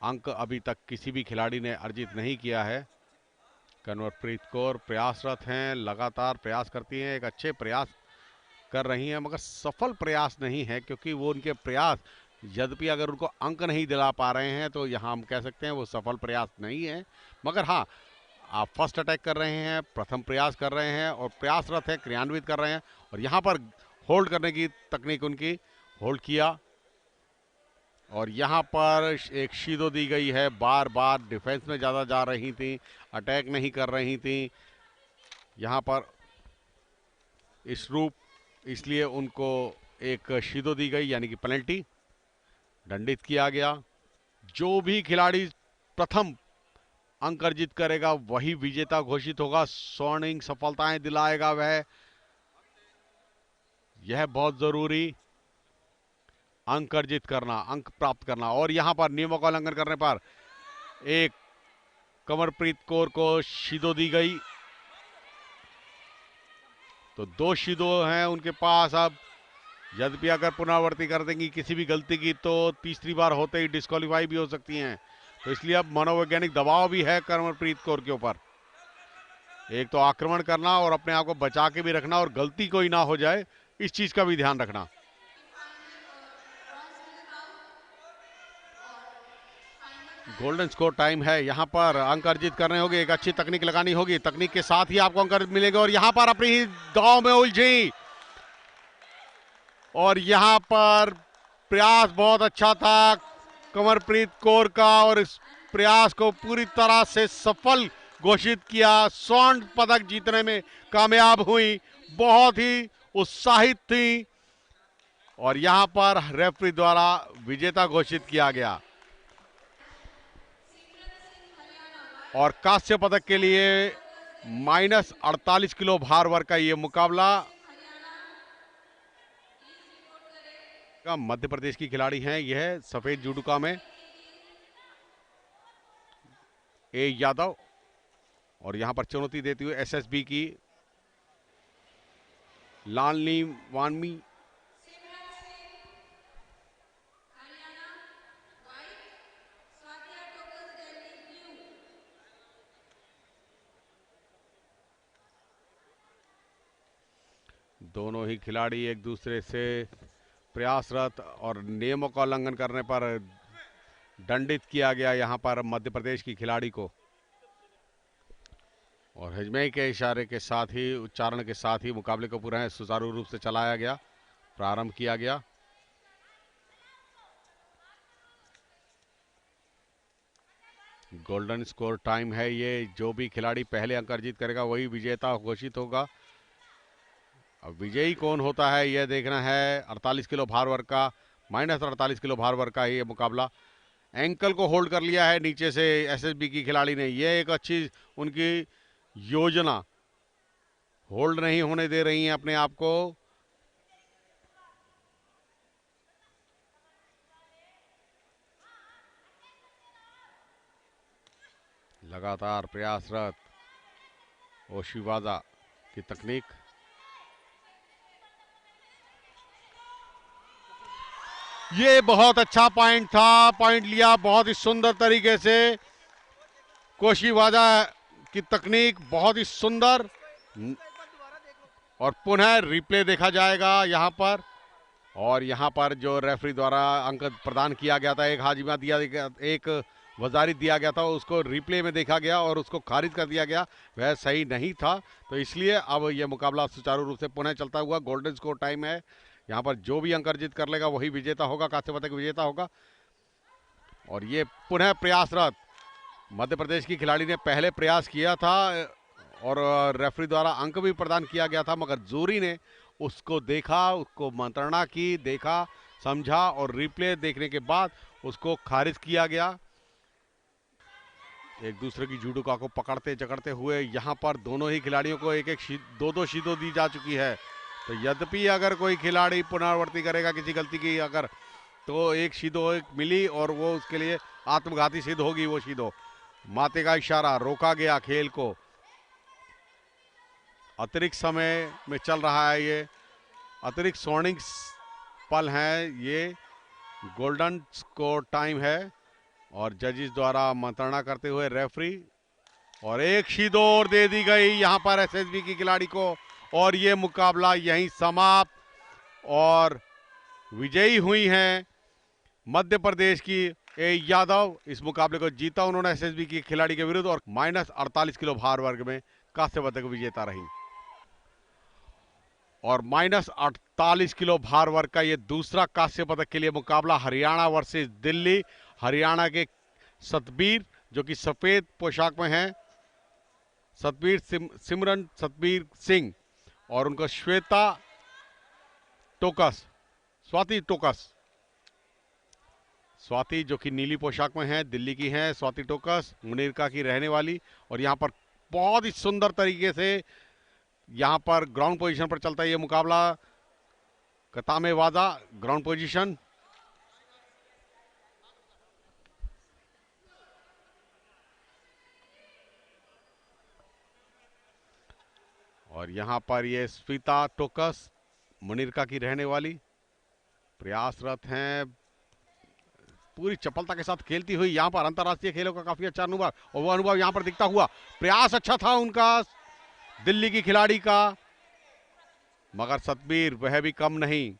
अंक अभी तक किसी भी खिलाड़ी ने अर्जित नहीं किया है। कनवरप्रीत कौर प्रयासरत हैं, लगातार प्रयास करती हैं, एक अच्छे प्रयास कर रही हैं, मगर सफल प्रयास नहीं है, क्योंकि वो उनके प्रयास यद्यपि अगर उनको अंक नहीं दिला पा रहे हैं तो यहाँ हम कह सकते हैं वो सफल प्रयास नहीं है। मगर हाँ, आप फर्स्ट अटैक कर रहे हैं, प्रथम प्रयास कर रहे हैं और प्रयासरत है, क्रियान्वित कर रहे हैं। और यहाँ पर होल्ड करने की तकनीक उनकी, होल्ड किया और यहाँ पर एक शीदो दी गई है। बार बार डिफेंस में ज़्यादा जा रही थी, अटैक नहीं कर रही थी यहाँ पर इस रूप, इसलिए उनको एक शीदो दी गई, यानी कि पेनल्टी, दंडित किया गया। जो भी खिलाड़ी प्रथम अंक अर्जित करेगा वही विजेता घोषित होगा, स्वर्णिम सफलताएं दिलाएगा वह, यह बहुत जरूरी, अंक अर्जित करना, अंक प्राप्त करना। और यहां पर नियमों का उल्लंघन करने पर एक कमरप्रीत कौर को शीदो दी गई, तो 2 शीदो हैं उनके पास। अब यद्यपि अगर पुनरावृत्ति कर देंगी किसी भी गलती की तो तीसरी बार होते ही डिस्क्वालीफाई भी हो सकती हैं, तो इसलिए अब मनोवैज्ञानिक दबाव भी है कमरप्रीत कौर के ऊपर। एक तो आक्रमण करना और अपने आप को बचा के भी रखना और गलती कोई ना हो जाए, इस चीज का भी ध्यान रखना। गोल्डन स्कोर टाइम है, यहां पर अंक अर्जित करने होंगे, एक अच्छी तकनीक लगानी होगी, तकनीक के साथ ही आपको अंक अर्जित मिलेंगे। और यहां पर अपनी ही दांव में उलझी और यहां पर प्रयास बहुत अच्छा था कमरप्रीत कौर का और इस प्रयास को पूरी तरह से सफल घोषित किया। स्वर्ण पदक जीतने में कामयाब हुई, बहुत ही उत्साहित थी और यहां पर रेफरी द्वारा विजेता घोषित किया गया। और कांस्य पदक के लिए माइनस 48 किलो भार वर्ग का यह मुकाबला का मध्य प्रदेश की खिलाड़ी हैं, यह सफेद जुडोका में ए यादव, और यहां पर चुनौती देती हुई एसएसबी की लालनी वानमी। दोनों ही खिलाड़ी एक दूसरे से प्रयासरत और नियमों का उल्लंघन करने पर दंडित किया गया यहां पर मध्य प्रदेश की खिलाड़ी को। और हजमई के इशारे के साथ ही, उच्चारण के साथ ही मुकाबले को पूरा सुचारू रूप से चलाया गया, प्रारंभ किया गया। गोल्डन स्कोर टाइम है ये, जो भी खिलाड़ी पहले अंक अर्जित करेगा वही विजेता घोषित होगा। अब विजयी कौन होता है यह देखना है। 48 किलो भार वर्ग का, माइनस 48 किलो भार वर्ग का ये मुकाबला। एंकल को होल्ड कर लिया है नीचे से एसएसबी की खिलाड़ी ने, यह एक अच्छी उनकी योजना, होल्ड नहीं होने दे रही हैं अपने आप को। लगातार प्रयासरत ओशिवाजा की तकनीक, ये बहुत अच्छा पॉइंट था, पॉइंट लिया बहुत ही सुंदर तरीके से। कोशिवाजा की तकनीक बहुत ही सुंदर, और पुनः रिप्ले देखा जाएगा यहाँ पर। और यहाँ पर जो रेफरी द्वारा अंक प्रदान किया गया था, एक हाजिमा दिया गया, एक वजारी दिया गया था, उसको रिप्ले में देखा गया और उसको खारिज कर दिया गया, वह सही नहीं था। तो इसलिए अब यह मुकाबला सुचारू रूप से पुनः चलता हुआ गोल्डन स्कोर टाइम है। यहाँ पर जो भी अंक अर्जित कर लेगा वही विजेता होगा, कांस्य पदक विजेता होगा। और ये पुनः प्रयासरत मध्य प्रदेश की खिलाड़ी ने पहले प्रयास किया था और रेफरी द्वारा अंक भी प्रदान किया गया था, मगर जूरी ने उसको देखा, उसको मंत्रणा की, देखा, समझा और रिप्ले देखने के बाद उसको खारिज किया गया। एक दूसरे की जुडोका को पकड़ते जकड़ते हुए यहाँ पर दोनों ही खिलाड़ियों को एक एक दो शीदो दी जा चुकी है। तो यद्यपि अगर कोई खिलाड़ी पुनरावृत्ति करेगा किसी गलती की अगर, तो एक शीदो एक मिली और वो उसके लिए आत्मघाती सिद्ध होगी वो शीदो। माते का इशारा, रोका गया खेल को। अतिरिक्त समय में चल रहा है, ये अतिरिक्त स्वर्णिम पल हैं, ये गोल्डन स्कोर टाइम है और जजिस द्वारा मंत्रणा करते हुए रेफरी, और एक शीदो और दे दी गई यहां पर एसएसबी की खिलाड़ी को और ये मुकाबला यहीं समाप्त। और विजयी हुई हैं मध्य प्रदेश की ए यादव। इस मुकाबले को जीता उन्होंने एसएसबी की खिलाड़ी के विरुद्ध और -48 किलो भार वर्ग में कांस्य पदक विजेता रही। और -48 किलो भार वर्ग का ये दूसरा कांस्य पदक के लिए मुकाबला हरियाणा वर्सेस दिल्ली। हरियाणा के सतबीर जो कि सफेद पोशाक में हैं, सतबीर सिमरन सतबीर सिंह, और उनको श्वेता टोकस, स्वाति टोकस, स्वाति जो कि नीली पोशाक में है, दिल्ली की हैं। स्वाति टोकस मुनीरका की रहने वाली। और यहाँ पर बहुत ही सुंदर तरीके से यहाँ पर ग्राउंड पोजीशन पर चलता है ये मुकाबला। कतामे वाजा ग्राउंड पोजीशन, और यहाँ पर ये स्वीता टोकस मुनीरका की रहने वाली प्रयासरत हैं, पूरी चपलता के साथ खेलती हुई। यहाँ पर अंतर्राष्ट्रीय खेलों का काफी अच्छा अनुभव और वो अनुभव यहाँ पर दिखता हुआ। प्रयास अच्छा था उनका दिल्ली की खिलाड़ी का, मगर सतबीर वह भी कम नहीं।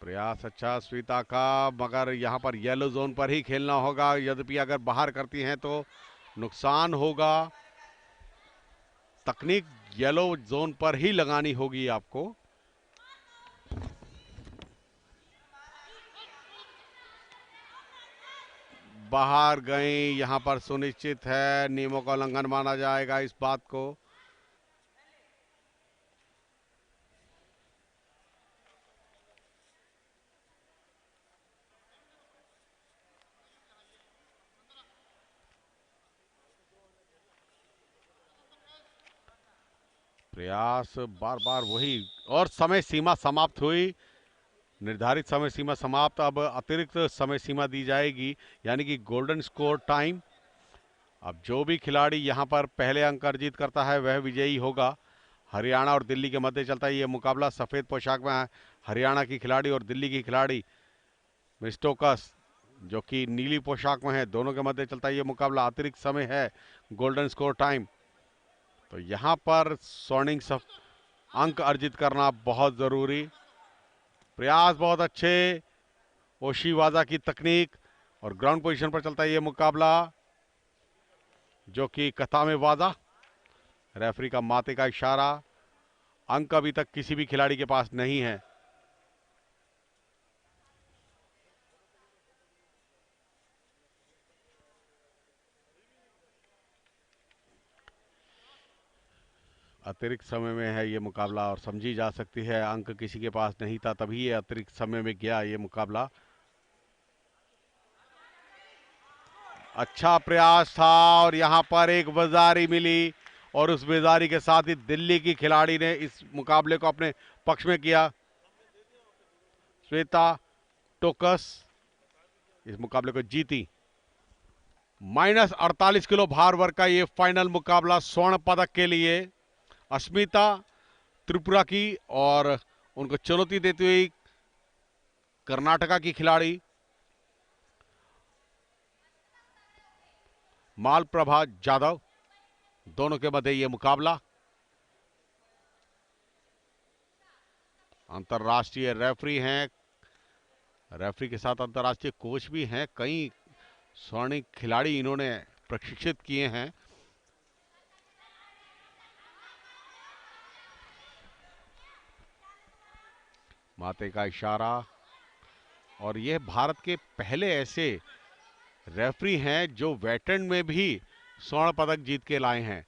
प्रयास अच्छा स्वीता का, मगर यहां पर येलो जोन पर ही खेलना होगा, यद्यपि अगर बाहर करती हैं तो नुकसान होगा। तकनीक येलो जोन पर ही लगानी होगी आपको। बाहर गई, यहां पर सुनिश्चित है, नियमों का उल्लंघन माना जाएगा इस बात को। प्रयास बार बार वही, और समय सीमा समाप्त हुई, निर्धारित समय सीमा समाप्त। अब अतिरिक्त समय सीमा दी जाएगी, यानी कि गोल्डन स्कोर टाइम। अब जो भी खिलाड़ी यहां पर पहले अंक अर्जित करता है वह विजयी होगा। हरियाणा और दिल्ली के मध्य चलता है ये मुकाबला। सफेद पोशाक में है हरियाणा की खिलाड़ी और दिल्ली की खिलाड़ी मिस्टोकस जो कि नीली पोशाक में है, दोनों के मध्य चलता है ये मुकाबला। अतिरिक्त समय है, गोल्डन स्कोर टाइम। तो यहां पर स्वर्णिम अंक अर्जित करना बहुत जरूरी। प्रयास बहुत अच्छे, ओशीवाजा की तकनीक, और ग्राउंड पोजीशन पर चलता है ये मुकाबला जो कि कतामे वाजा। रेफरी का माथे का इशारा। अंक अभी तक किसी भी खिलाड़ी के पास नहीं है। अतिरिक्त समय में है ये मुकाबला और समझी जा सकती है अंक किसी के पास नहीं था, तभी ये अतिरिक्त समय में गया ये मुकाबला। अच्छा प्रयास था और यहां पर एक बाजारी मिली और उस बाजारी के साथ ही दिल्ली की खिलाड़ी ने इस मुकाबले को अपने पक्ष में किया। श्वेता टोकस इस मुकाबले को जीती। -48 किलो भार वर्ग का ये फाइनल मुकाबला स्वर्ण पदक के लिए अस्मिता त्रिपुरा की, और उनको चुनौती देती हुई कर्नाटका की खिलाड़ी मालप्रभा जाधव, दोनों के मध्य ये मुकाबला। अंतरराष्ट्रीय रेफरी हैं, रेफरी के साथ अंतरराष्ट्रीय कोच भी हैं, कई स्वर्णिम खिलाड़ी इन्होंने प्रशिक्षित किए हैं। माते का इशारा, और ये भारत के पहले ऐसे रेफरी हैं जो वेटरन में भी स्वर्ण पदक जीत के लाए हैं।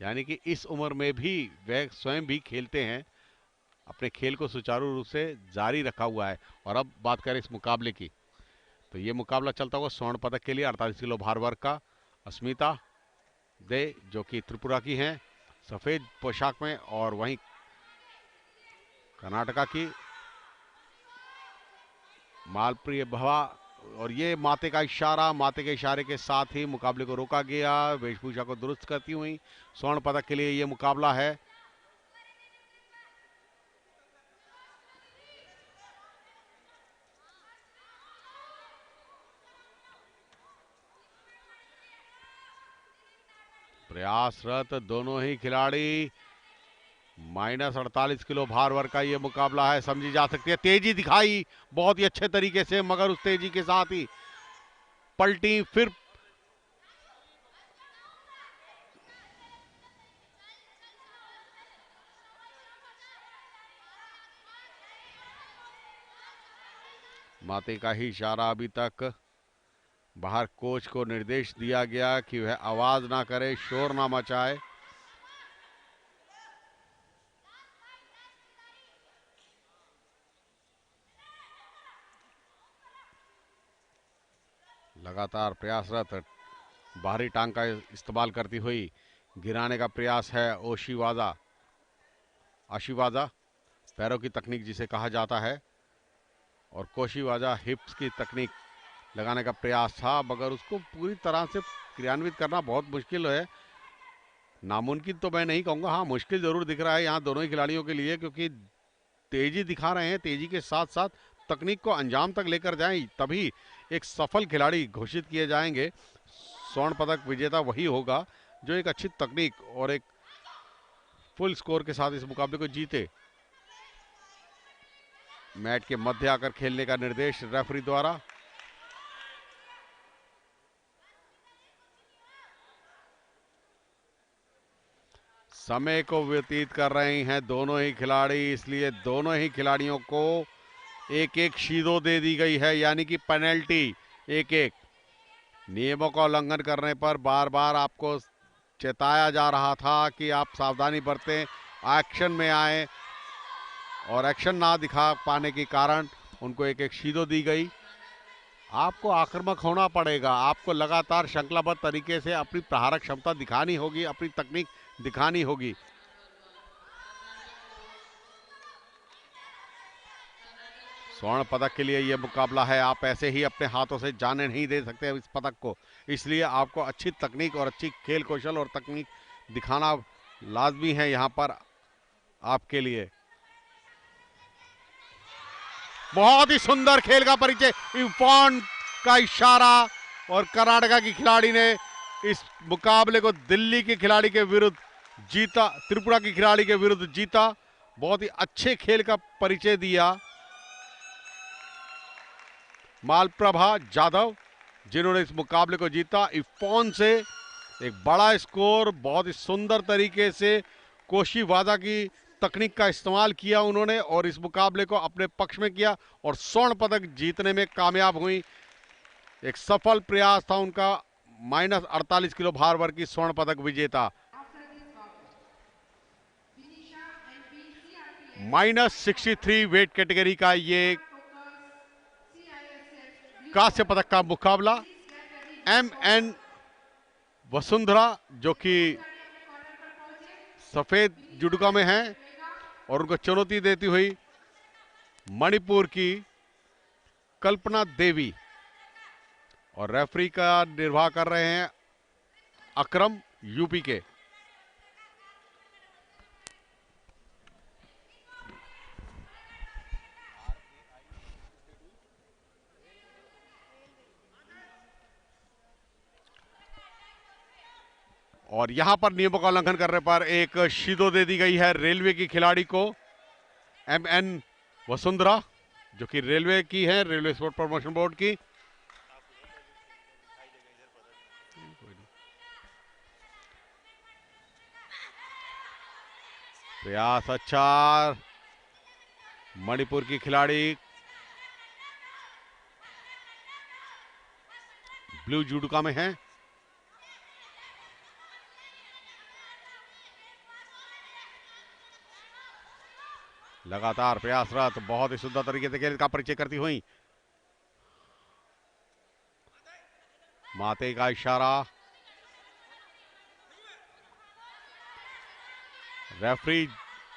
यानी कि इस उम्र में भी वे स्वयं भी खेलते हैं, अपने खेल को सुचारू रूप से जारी रखा हुआ है। और अब बात करें इस मुकाबले की, तो ये मुकाबला चलता हुआ स्वर्ण पदक के लिए 48 किलो भार वर्ग का। अस्मिता दे जो कि त्रिपुरा की हैं, सफेद पोशाक में, और वहीं कर्नाटका की मालप्रिय भवा। और ये माते का इशारा, माते के इशारे के साथ ही मुकाबले को रोका गया। वेशभूषा को दुरुस्त करती हुई स्वर्ण पदक के लिए ये मुकाबला है। प्रयासरत दोनों ही खिलाड़ी। -48 किलो भार वर्ग का ये मुकाबला है, समझी जा सकती है। तेजी दिखाई बहुत ही अच्छे तरीके से, मगर उस तेजी के साथ ही पलटी, फिर माते का ही इशारा। अभी तक बाहर कोच को निर्देश दिया गया कि वह आवाज ना करे, शोर ना मचाए। लगातार प्रयासरत, बाहरी टांग का इस्तेमाल करती हुई गिराने का प्रयास है ओशिवाजा, आशीवाजा, पैरों की तकनीक जिसे कहा जाता है, और कोशिवाजा हिप्स की तकनीक लगाने का प्रयास था, मगर उसको पूरी तरह से क्रियान्वित करना बहुत मुश्किल है। नामुमकिन तो मैं नहीं कहूँगा, हाँ मुश्किल जरूर दिख रहा है यहाँ दोनों ही खिलाड़ियों के लिए, क्योंकि तेजी दिखा रहे हैं, तेजी के साथ साथ तकनीक को अंजाम तक लेकर जाएं, तभी एक सफल खिलाड़ी घोषित किए जाएंगे। स्वर्ण पदक विजेता वही होगा जो एक अच्छी तकनीक और एक फुल स्कोर के साथ इस मुकाबले को जीते। मैच के मध्य आकर खेलने का निर्देश रेफरी द्वारा। समय को व्यतीत कर रहे हैं दोनों ही खिलाड़ी, इसलिए दोनों ही खिलाड़ियों को एक एक शीदो दे दी गई है, यानी कि पेनल्टी एक एक। नियमों का उल्लंघन करने पर बार बार आपको चेताया जा रहा था कि आप सावधानी बरतें, एक्शन में आए, और एक्शन ना दिखा पाने के कारण उनको एक एक शीदो दी गई। आपको आक्रामक होना पड़ेगा, आपको लगातार श्रृंखलाबद्ध तरीके से अपनी प्रहारक क्षमता दिखानी होगी, अपनी तकनीक दिखानी होगी। स्वर्ण पदक के लिए यह मुकाबला है, आप ऐसे ही अपने हाथों से जाने नहीं दे सकते इस पदक को, इसलिए आपको अच्छी तकनीक और अच्छी खेल कौशल और तकनीक दिखाना लाजमी है यहां पर आपके लिए। बहुत ही सुंदर खेल का परिचय, इरफान का इशारा, और कर्नाटका की खिलाड़ी ने इस मुकाबले को दिल्ली के खिलाड़ी के विरुद्ध जीता, त्रिपुरा की खिलाड़ी के विरुद्ध जीता। बहुत ही अच्छे खेल का परिचय दिया मालप्रभा जाधव, जिन्होंने इस मुकाबले को जीता। इरफान से एक बड़ा स्कोर, बहुत ही सुंदर तरीके से कोशिवाजा की तकनीक का इस्तेमाल किया उन्होंने, और इस मुकाबले को अपने पक्ष में किया और स्वर्ण पदक जीतने में कामयाब हुई। एक सफल प्रयास था उनका। -48 किलो भार वर्ग की स्वर्ण पदक विजेता, -63 वेट कैटेगरी का ये कांस्य पदक का मुकाबला। MN वसुंधरा जो कि सफेद जुडुका में हैं, और उनको चुनौती देती हुई मणिपुर की कल्पना देवी, और रेफरी का निर्वाह कर रहे हैं अकरम, यूपी के। और यहां पर नियमों का उल्लंघन करने पर एक शीदो दे दी गई है रेलवे की खिलाड़ी को, MN वसुंधरा, जो कि रेलवे की है, रेलवे स्पोर्ट प्रमोशन बोर्ड की। प्रयास अच्छा, मणिपुर की खिलाड़ी ब्लू जुडोका में है। लगातार प्रयासरत, बहुत ही सुंदर तरीके से खेल का परिचय करती हुई। माते का इशारा, रेफरी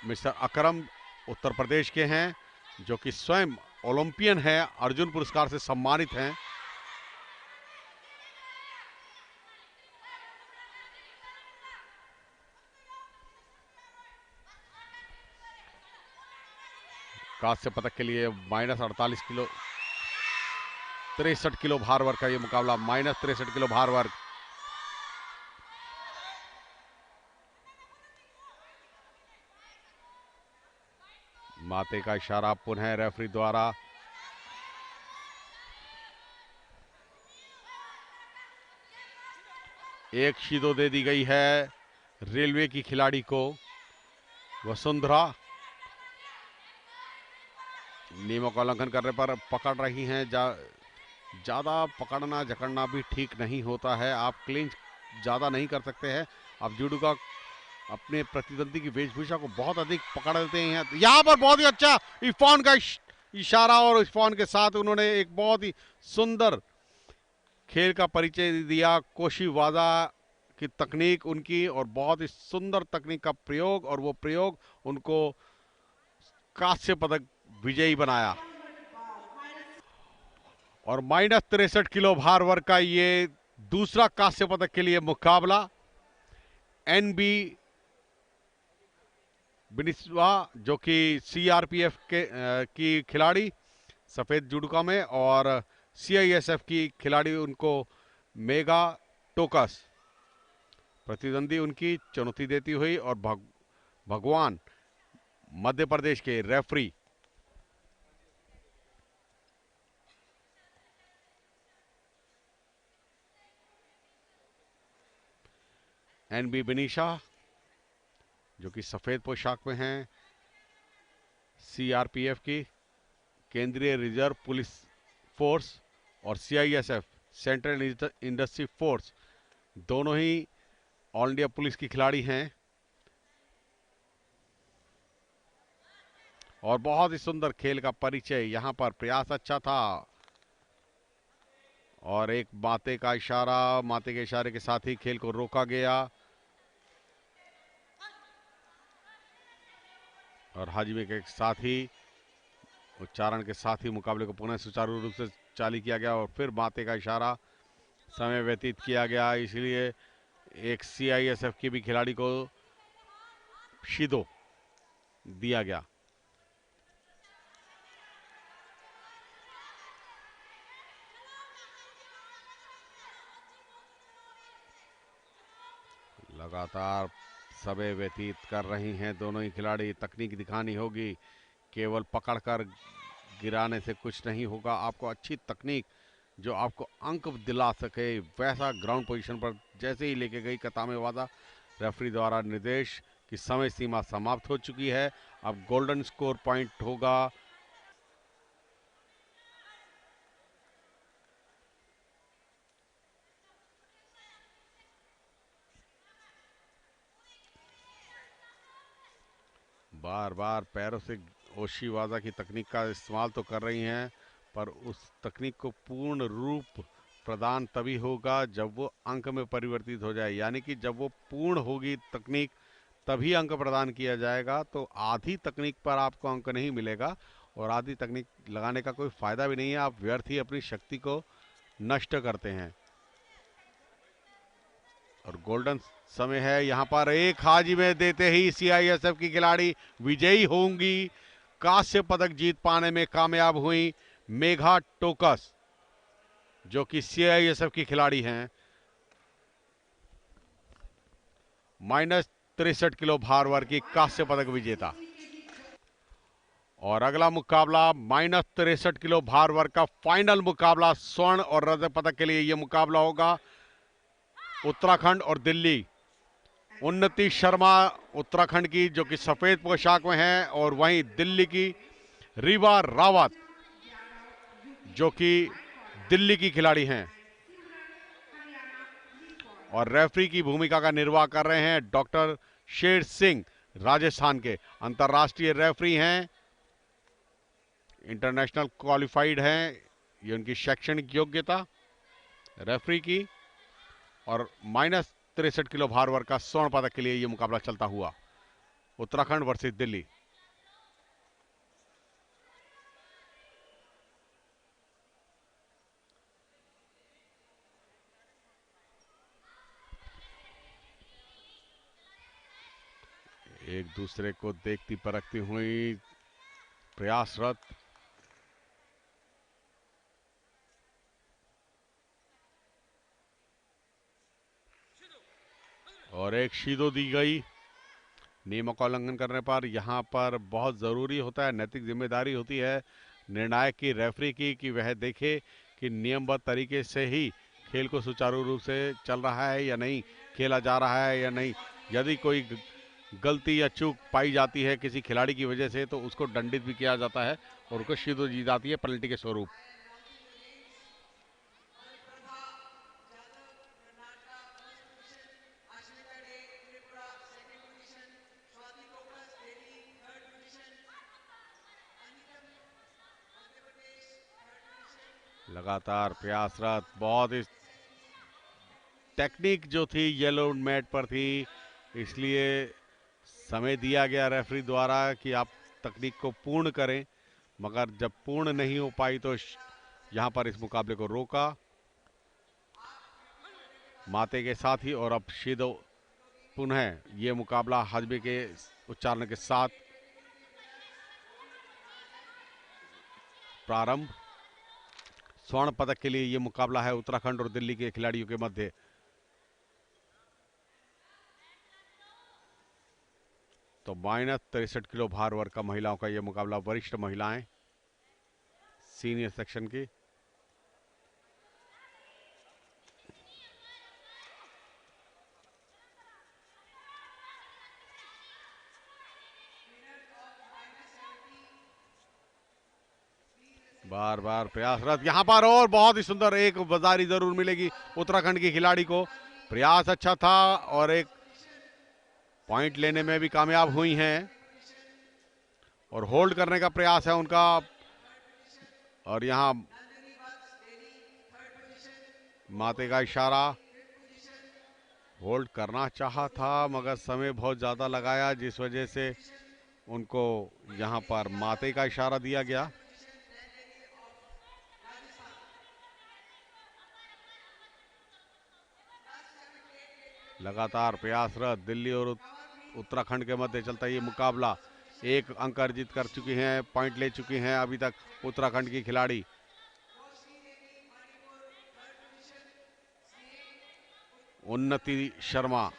मिस्टर अकरम उत्तर प्रदेश के हैं, जो कि स्वयं ओलंपियन है, अर्जुन पुरस्कार से सम्मानित हैं। कांस्य पदक के लिए -48 किलो 63 किलो भार वर्ग का यह मुकाबला, -63 किलो भार वर्ग। माते का इशारा पुनः रेफरी द्वारा। एक शीदो दे दी गई है रेलवे की खिलाड़ी को, वसुंधरा। नियमों का उल्लंघन करने पर पकड़ रही हैं। ज्यादा पकड़ना जकड़ना भी ठीक नहीं होता है। आप क्लिंच ज्यादा नहीं कर सकते हैं। आप जूडो का अपने प्रतिद्वंदी की वेशभूषा को बहुत अधिक पकड़ देते हैं। यहां पर बहुत ही अच्छा इरफान का इशारा, और इरफान के साथ उन्होंने एक बहुत ही सुंदर खेल का परिचय दिया। कोशिवाजा की तकनीक उनकी, और बहुत ही सुंदर तकनीक का प्रयोग, और वो प्रयोग उनको कांस्य पदक विजयी बनाया। और -63 किलो भार वर्ग का ये दूसरा कांस्य पदक के लिए मुकाबला। NB बिनिस्वा, जो कि CRPF की खिलाड़ी सफेद जुडोका में, और CISF की खिलाड़ी उनको मेगा टोकस, प्रतिद्वंदी उनकी चुनौती देती हुई। और भगवान मध्य प्रदेश के रेफरी NB बिनीशा, जो कि सफेद पोशाक में हैं, CRPF की केंद्रीय रिजर्व पुलिस फोर्स, और CISF सेंट्रल इंडस्ट्री फोर्स, दोनों ही ऑल इंडिया पुलिस की खिलाड़ी हैं। और बहुत ही सुंदर खेल का परिचय, यहां पर प्रयास अच्छा था। और एक माते का इशारा, माते के इशारे के साथ ही खेल को रोका गया। और हाजिमे के साथ ही, उच्चारण के साथ ही मुकाबले को पुनः सुचारू रूप से चालू किया गया। और फिर माते का इशारा, समय व्यतीत किया गया, इसलिए एक CISF की भी खिलाड़ी को शीदो दिया गया। लगातार समय व्यतीत कर रही हैं दोनों ही खिलाड़ी। तकनीक दिखानी होगी, केवल पकड़कर गिराने से कुछ नहीं होगा। आपको अच्छी तकनीक जो आपको अंक दिला सके, वैसा ग्राउंड पोजीशन पर जैसे ही लेके गई कतामेवादा। रेफरी द्वारा निर्देश की समय सीमा समाप्त हो चुकी है। अब गोल्डन स्कोर पॉइंट होगा। बार बार पैरों से ओशिवाजा की तकनीक का इस्तेमाल तो कर रही हैं, पर उस तकनीक को पूर्ण रूप प्रदान तभी होगा जब वो अंक में परिवर्तित हो जाए। यानी कि जब वो पूर्ण होगी तकनीक, तभी अंक प्रदान किया जाएगा। तो आधी तकनीक पर आपको अंक नहीं मिलेगा, और आधी तकनीक लगाने का कोई फायदा भी नहीं है। आप व्यर्थ ही अपनी शक्ति को नष्ट करते हैं। और गोल्डन समय है यहां पर। एक हाजी में देते ही CISF की खिलाड़ी विजयी होंगी। कांस्य पदक जीत पाने में कामयाब हुई मेघा टोकस, जो कि CISF की खिलाड़ी हैं। -63 किलो भार वर्ग की कांस्य पदक विजेता। और अगला मुकाबला -63 किलो भार वर्ग का फाइनल मुकाबला स्वर्ण और रजत पदक के लिए। यह मुकाबला होगा उत्तराखंड और दिल्ली। उन्नति शर्मा उत्तराखंड की, जो कि सफेद पोशाक में है, और वहीं दिल्ली की रीवा रावत, जो कि दिल्ली की खिलाड़ी हैं। और रेफरी की भूमिका का निर्वाह कर रहे हैं डॉक्टर शेर सिंह, राजस्थान के अंतर्राष्ट्रीय रेफरी हैं, इंटरनेशनल क्वालिफाइड हैं। ये उनकी शैक्षणिक योग्यता रेफरी की। और -63 किलो भार वर्ग का स्वर्ण पदक के लिए यह मुकाबला चलता हुआ, उत्तराखंड वर्सेस दिल्ली। एक दूसरे को देखती परखती हुई प्रयासरत। और एक शीदो दी गई। नियमों का उल्लंघन करने पर यहां पर बहुत जरूरी होता है, नैतिक जिम्मेदारी होती है निर्णायक की, रेफरी की, कि वह देखे कि नियमबद्ध तरीके से ही खेल को सुचारू रूप से चल रहा है या नहीं, खेला जा रहा है या नहीं। यदि कोई गलती या चूक पाई जाती है किसी खिलाड़ी की वजह से, तो उसको दंडित भी किया जाता है और उसको शीदो दी जाती है पेनल्टी के स्वरूप। लगातार प्रयासरत, बहुत ही टेक्निक जो थी येलो मैट पर थी, इसलिए समय दिया गया रेफरी द्वारा कि आप तकनीक को पूर्ण करें, मगर जब पूर्ण नहीं हो पाई तो यहां पर इस मुकाबले को रोका माते के साथ ही। और अब शीदो पुनः ये मुकाबला हजबे के उच्चारण के साथ प्रारंभ। स्वर्ण पदक के लिए यह मुकाबला है उत्तराखंड और दिल्ली के खिलाड़ियों के मध्य। तो -63 किलो भार वर्ग का महिलाओं का यह मुकाबला, वरिष्ठ महिलाएं सीनियर सेक्शन की। बार बार प्रयासरत यहां पर, और बहुत ही सुंदर एक बाजारी जरूर मिलेगी उत्तराखंड की खिलाड़ी को। प्रयास अच्छा था और एक पॉइंट लेने में भी कामयाब हुई हैं, और होल्ड करने का प्रयास है उनका। और यहां माते का इशारा, होल्ड करना चाहा था मगर समय बहुत ज्यादा लगाया, जिस वजह से उनको यहां पर माते का इशारा दिया गया। लगातार प्रयासरत दिल्ली और उत्तराखंड के मध्य चलता ये मुकाबला। एक अंक अर्जित कर चुकी हैं, पॉइंट ले चुकी हैं अभी तक उत्तराखंड की खिलाड़ी। उन्नति शर्मा,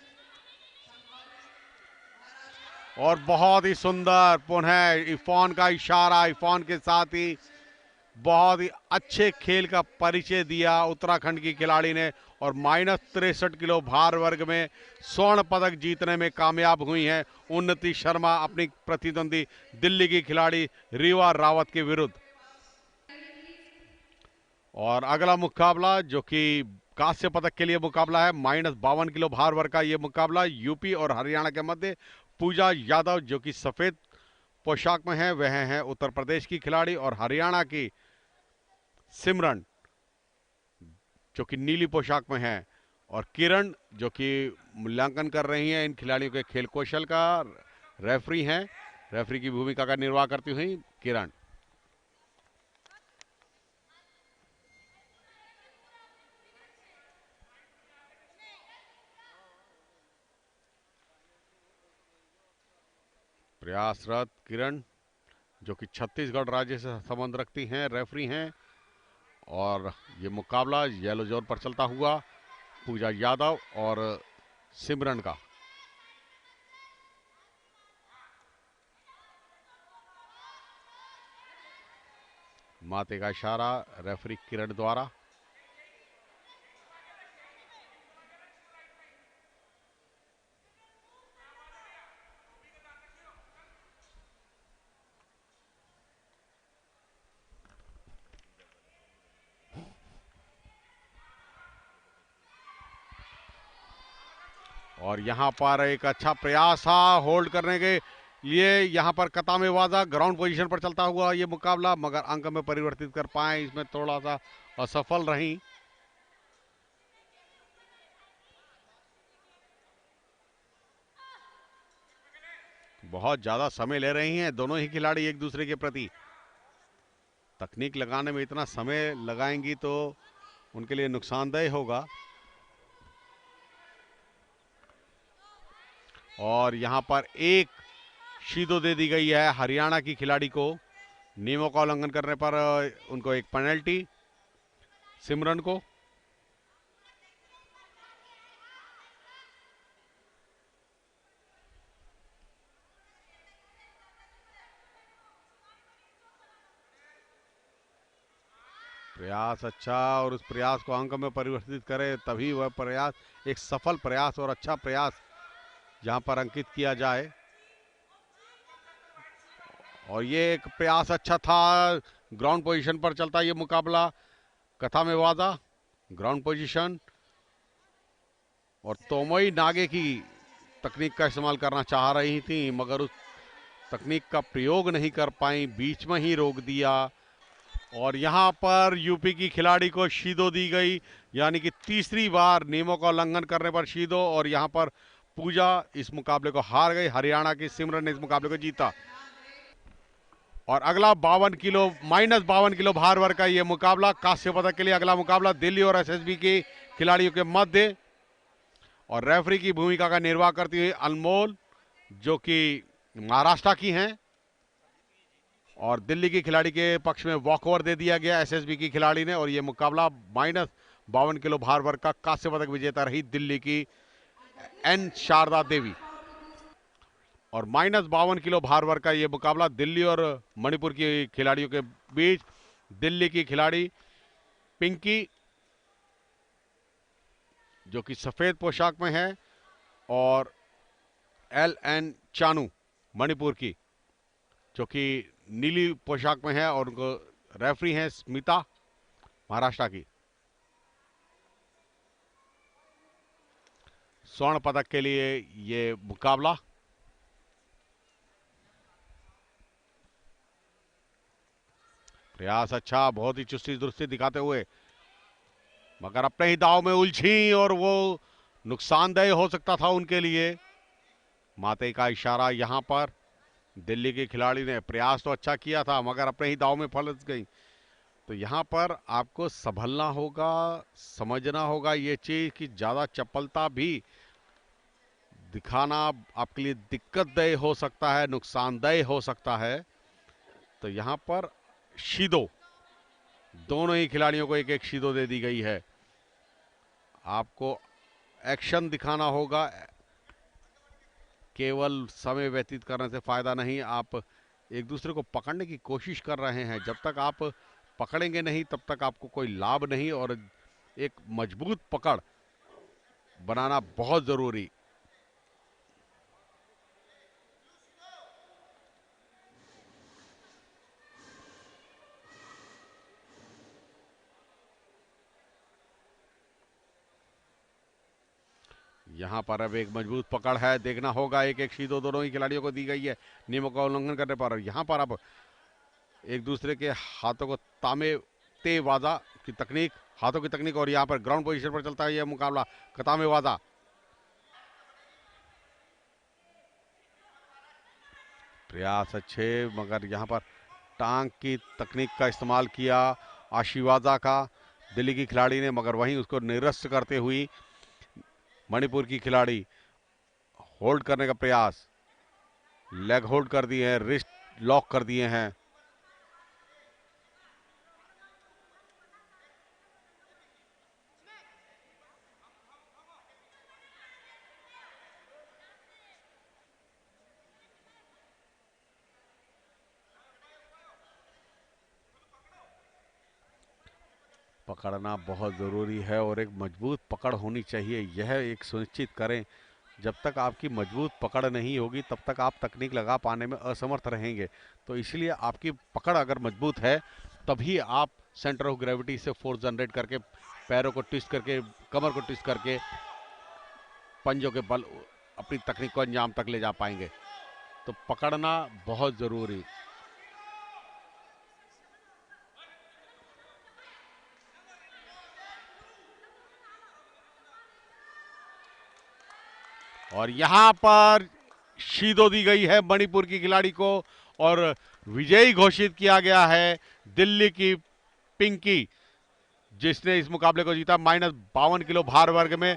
और बहुत ही सुंदर पुनः इरफान का इशारा। इरफान के साथ ही बहुत ही अच्छे खेल का परिचय दिया उत्तराखंड की खिलाड़ी ने, और -63 किलो भार वर्ग में स्वर्ण पदक जीतने में कामयाब हुई हैं उन्नति शर्मा अपनी प्रतिद्वंदी दिल्ली की खिलाड़ी रीवा रावत के विरुद्ध। और अगला मुकाबला जो कि कांस्य पदक के लिए मुकाबला है, -52 किलो भार वर्ग का यह मुकाबला यूपी और हरियाणा के मध्य। पूजा यादव जो कि सफेद पोशाक में है, वह है उत्तर प्रदेश की खिलाड़ी, और हरियाणा की सिमरन जो कि नीली पोशाक में है, और किरण जो कि मूल्यांकन कर रही हैं इन खिलाड़ियों के खेल कौशल का, रेफरी हैं। रेफरी की भूमिका का निर्वाह करती हुई किरण। प्रयासरत किरण जो कि छत्तीसगढ़ राज्य से संबंध रखती हैं, रेफरी हैं। और ये मुकाबला येलो जोन पर चलता हुआ पूजा यादव और सिमरन का। माते का इशारा रेफरी किरण द्वारा। और यहां पर एक अच्छा प्रयास था होल्ड करने के लिए। यहां पर कतामेवाजा ग्राउंड पोजीशन पर चलता हुआ ये मुकाबला, मगर अंक में परिवर्तित कर पाए, इसमें थोड़ा सा असफल रही। बहुत ज्यादा समय ले रही हैं दोनों ही खिलाड़ी एक दूसरे के प्रति। तकनीक लगाने में इतना समय लगाएंगी तो उनके लिए नुकसानदेह होगा। और यहां पर एक शीदो दे दी गई है हरियाणा की खिलाड़ी को। नियमों का उल्लंघन करने पर उनको एक पेनल्टी, सिमरन को। प्रयास अच्छा, और उस प्रयास को अंक में परिवर्तित करे तभी वह प्रयास एक सफल प्रयास और अच्छा प्रयास जहां पर अंकित किया जाए। और ये एक प्रयास अच्छा था। ग्राउंड पोजीशन पर चलता ये मुकाबला। कथामेवाजा ग्राउंड पोजीशन, और तोमोई नागे की तकनीक का इस्तेमाल करना चाह रही थी, मगर उस तकनीक का प्रयोग नहीं कर पाई, बीच में ही रोक दिया। और यहां पर यूपी की खिलाड़ी को शीदो दी गई, यानी कि तीसरी बार नियमों का उल्लंघन करने पर शीदो। और यहां पर पूजा इस मुकाबले को हार गई। हरियाणा की सिमरन ने इस मुकाबले को जीता। और अगला 52 किलो -52 किलो भार वर्ग का यह मुकाबला, कांस्य पदक के लिए अगला मुकाबला दिल्ली और एसएसबी के खिलाड़ियों के मध्य। और रेफरी की भूमिका का निर्वाह करती हुई अनमोल, जो कि महाराष्ट्र की हैं। और दिल्ली की खिलाड़ी के पक्ष में वॉकओवर दे दिया गया एसएसबी की खिलाड़ी ने। और यह मुकाबला -52 किलो भार वर्ग का कांस्य पदक विजेता रही दिल्ली की एन शारदा देवी। और -52 किलो भार वर्ग का यह मुकाबला दिल्ली और मणिपुर की खिलाड़ियों के बीच। दिल्ली की खिलाड़ी पिंकी, जो कि सफेद पोशाक में है, और एल एन चानू मणिपुर की, जो कि नीली पोशाक में है, और उनको रेफरी हैं स्मिता महाराष्ट्र की। स्वर्ण पदक के लिए ये मुकाबला। प्रयास अच्छा, बहुत ही चुस्ती दुरुस्ती दिखाते हुए, मगर अपने ही दाव में उलझी, और वो नुकसानदेह हो सकता था उनके लिए। माते का इशारा यहां पर दिल्ली के खिलाड़ी ने प्रयास तो अच्छा किया था, मगर अपने ही दाव में फंस गई। तो यहां पर आपको संभलना होगा, समझना होगा ये चीज कि ज्यादा चपलता भी दिखाना आपके लिए दिक्कतदेह हो सकता है, नुकसानदेह हो सकता है। तो यहां पर शीदो, दोनों ही खिलाड़ियों को एक एक शीदो दे दी गई है। आपको एक्शन दिखाना होगा, केवल समय व्यतीत करने से फायदा नहीं। आप एक दूसरे को पकड़ने की कोशिश कर रहे हैं, जब तक आप पकड़ेंगे नहीं तब तक आपको कोई लाभ नहीं। और एक मजबूत पकड़ बनाना बहुत जरूरी। यहां पर अब एक मजबूत पकड़ है, देखना होगा। एक एक शीदो दोनों ही खिलाड़ियों को दी गई है नियमों का उल्लंघन करने पर। यहां पर अब एक दूसरे के हाथों को तामे तेवाजा की तकनीक, हाथों की तकनीक। और यहां पर ग्राउंड पोजीशन पर चलता है यह मुकाबला। कतामेवाजा प्रयास अच्छे, मगर यहां पर टांग की तकनीक का इस्तेमाल किया आशीवाजा का दिल्ली की खिलाड़ी ने, मगर वहीं उसको निरस्त करते हुई मणिपुर की खिलाड़ी होल्ड करने का प्रयास, लेग होल्ड कर दिए हैं, रिस्ट लॉक कर दिए हैं। पकड़ना बहुत ज़रूरी है और एक मजबूत पकड़ होनी चाहिए। यह एक सुनिश्चित करें, जब तक आपकी मजबूत पकड़ नहीं होगी तब तक आप तकनीक लगा पाने में असमर्थ रहेंगे। तो इसलिए आपकी पकड़ अगर मजबूत है तभी आप सेंटर ऑफ ग्रेविटी से फोर्स जनरेट करके, पैरों को ट्विस्ट करके, कमर को ट्विस्ट करके, पंजों के बल अपनी तकनीक को अंजाम तक ले जा पाएंगे। तो पकड़ना बहुत ज़रूरी। और यहां पर शीदो दी गई है मणिपुर की खिलाड़ी को और विजयी घोषित किया गया है दिल्ली की पिंकी, जिसने इस मुकाबले को जीता -52 किलो भार वर्ग में।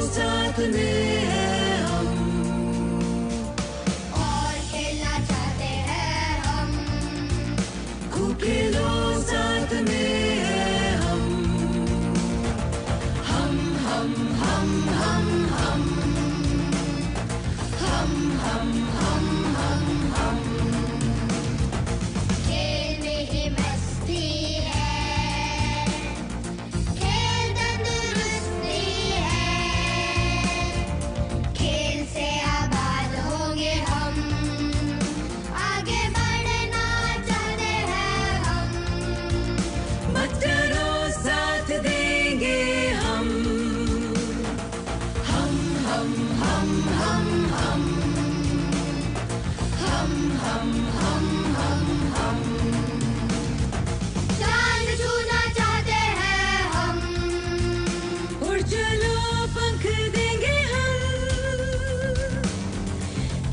साथ में है हम और खेलना चाहते हैं हम, खेलो साथ में है हम हम हम हम हम हम हम हम हम हम हम खेल में ही मस्ती है, खेल तंदुरुस्ती है, खेल से आबाद होंगे हम, आगे बढ़ना चाहते हैं हम, बच्चों साथ देंगे हम हम हम हम हम हम हम हम हम हम चांद छूना चाहते हैं हम, उड़ चलो पंख देंगे हम,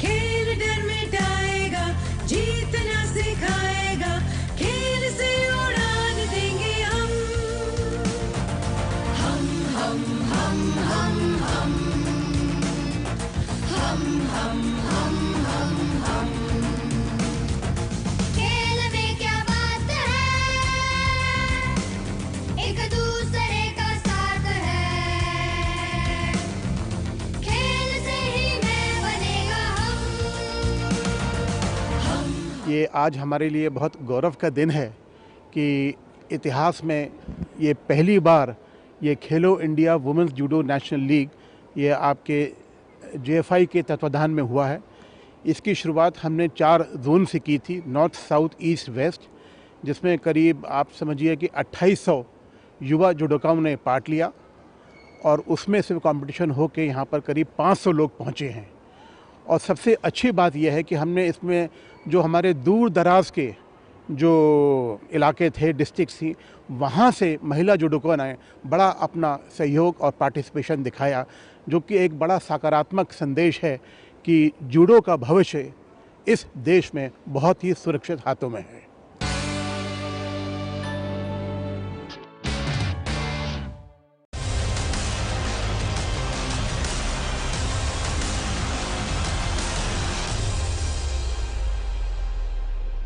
खेल डर मिटाएगा, जीतना सिखाएगा, खेल से उड़ान देंगे हम हम हम हम हम हम हम हम हम हम खेल में क्या बात है, एक दूसरे का साथ है, खेल से ही मैं बनेगा हम। ये आज हमारे लिए बहुत गौरव का दिन है कि इतिहास में ये पहली बार ये खेलो India women's judo national league ये आपके जेएफआई के तत्वाधान में हुआ है। इसकी शुरुआत हमने 4 जोन से की थी, नॉर्थ, साउथ, ईस्ट, वेस्ट, जिसमें करीब आप समझिए कि 2800 युवा जुडोकाओं ने पार्ट लिया और उसमें से कंपटीशन हो के यहाँ पर करीब 500 लोग पहुँचे हैं। और सबसे अच्छी बात यह है कि हमने इसमें जो हमारे दूर दराज के जो इलाके थे, डिस्ट्रिक्ट थी, वहाँ से महिला जुडोका ने बड़ा अपना सहयोग और पार्टिसिपेशन दिखाया, जो कि एक बड़ा सकारात्मक संदेश है कि जूडो का भविष्य इस देश में बहुत ही सुरक्षित हाथों में है।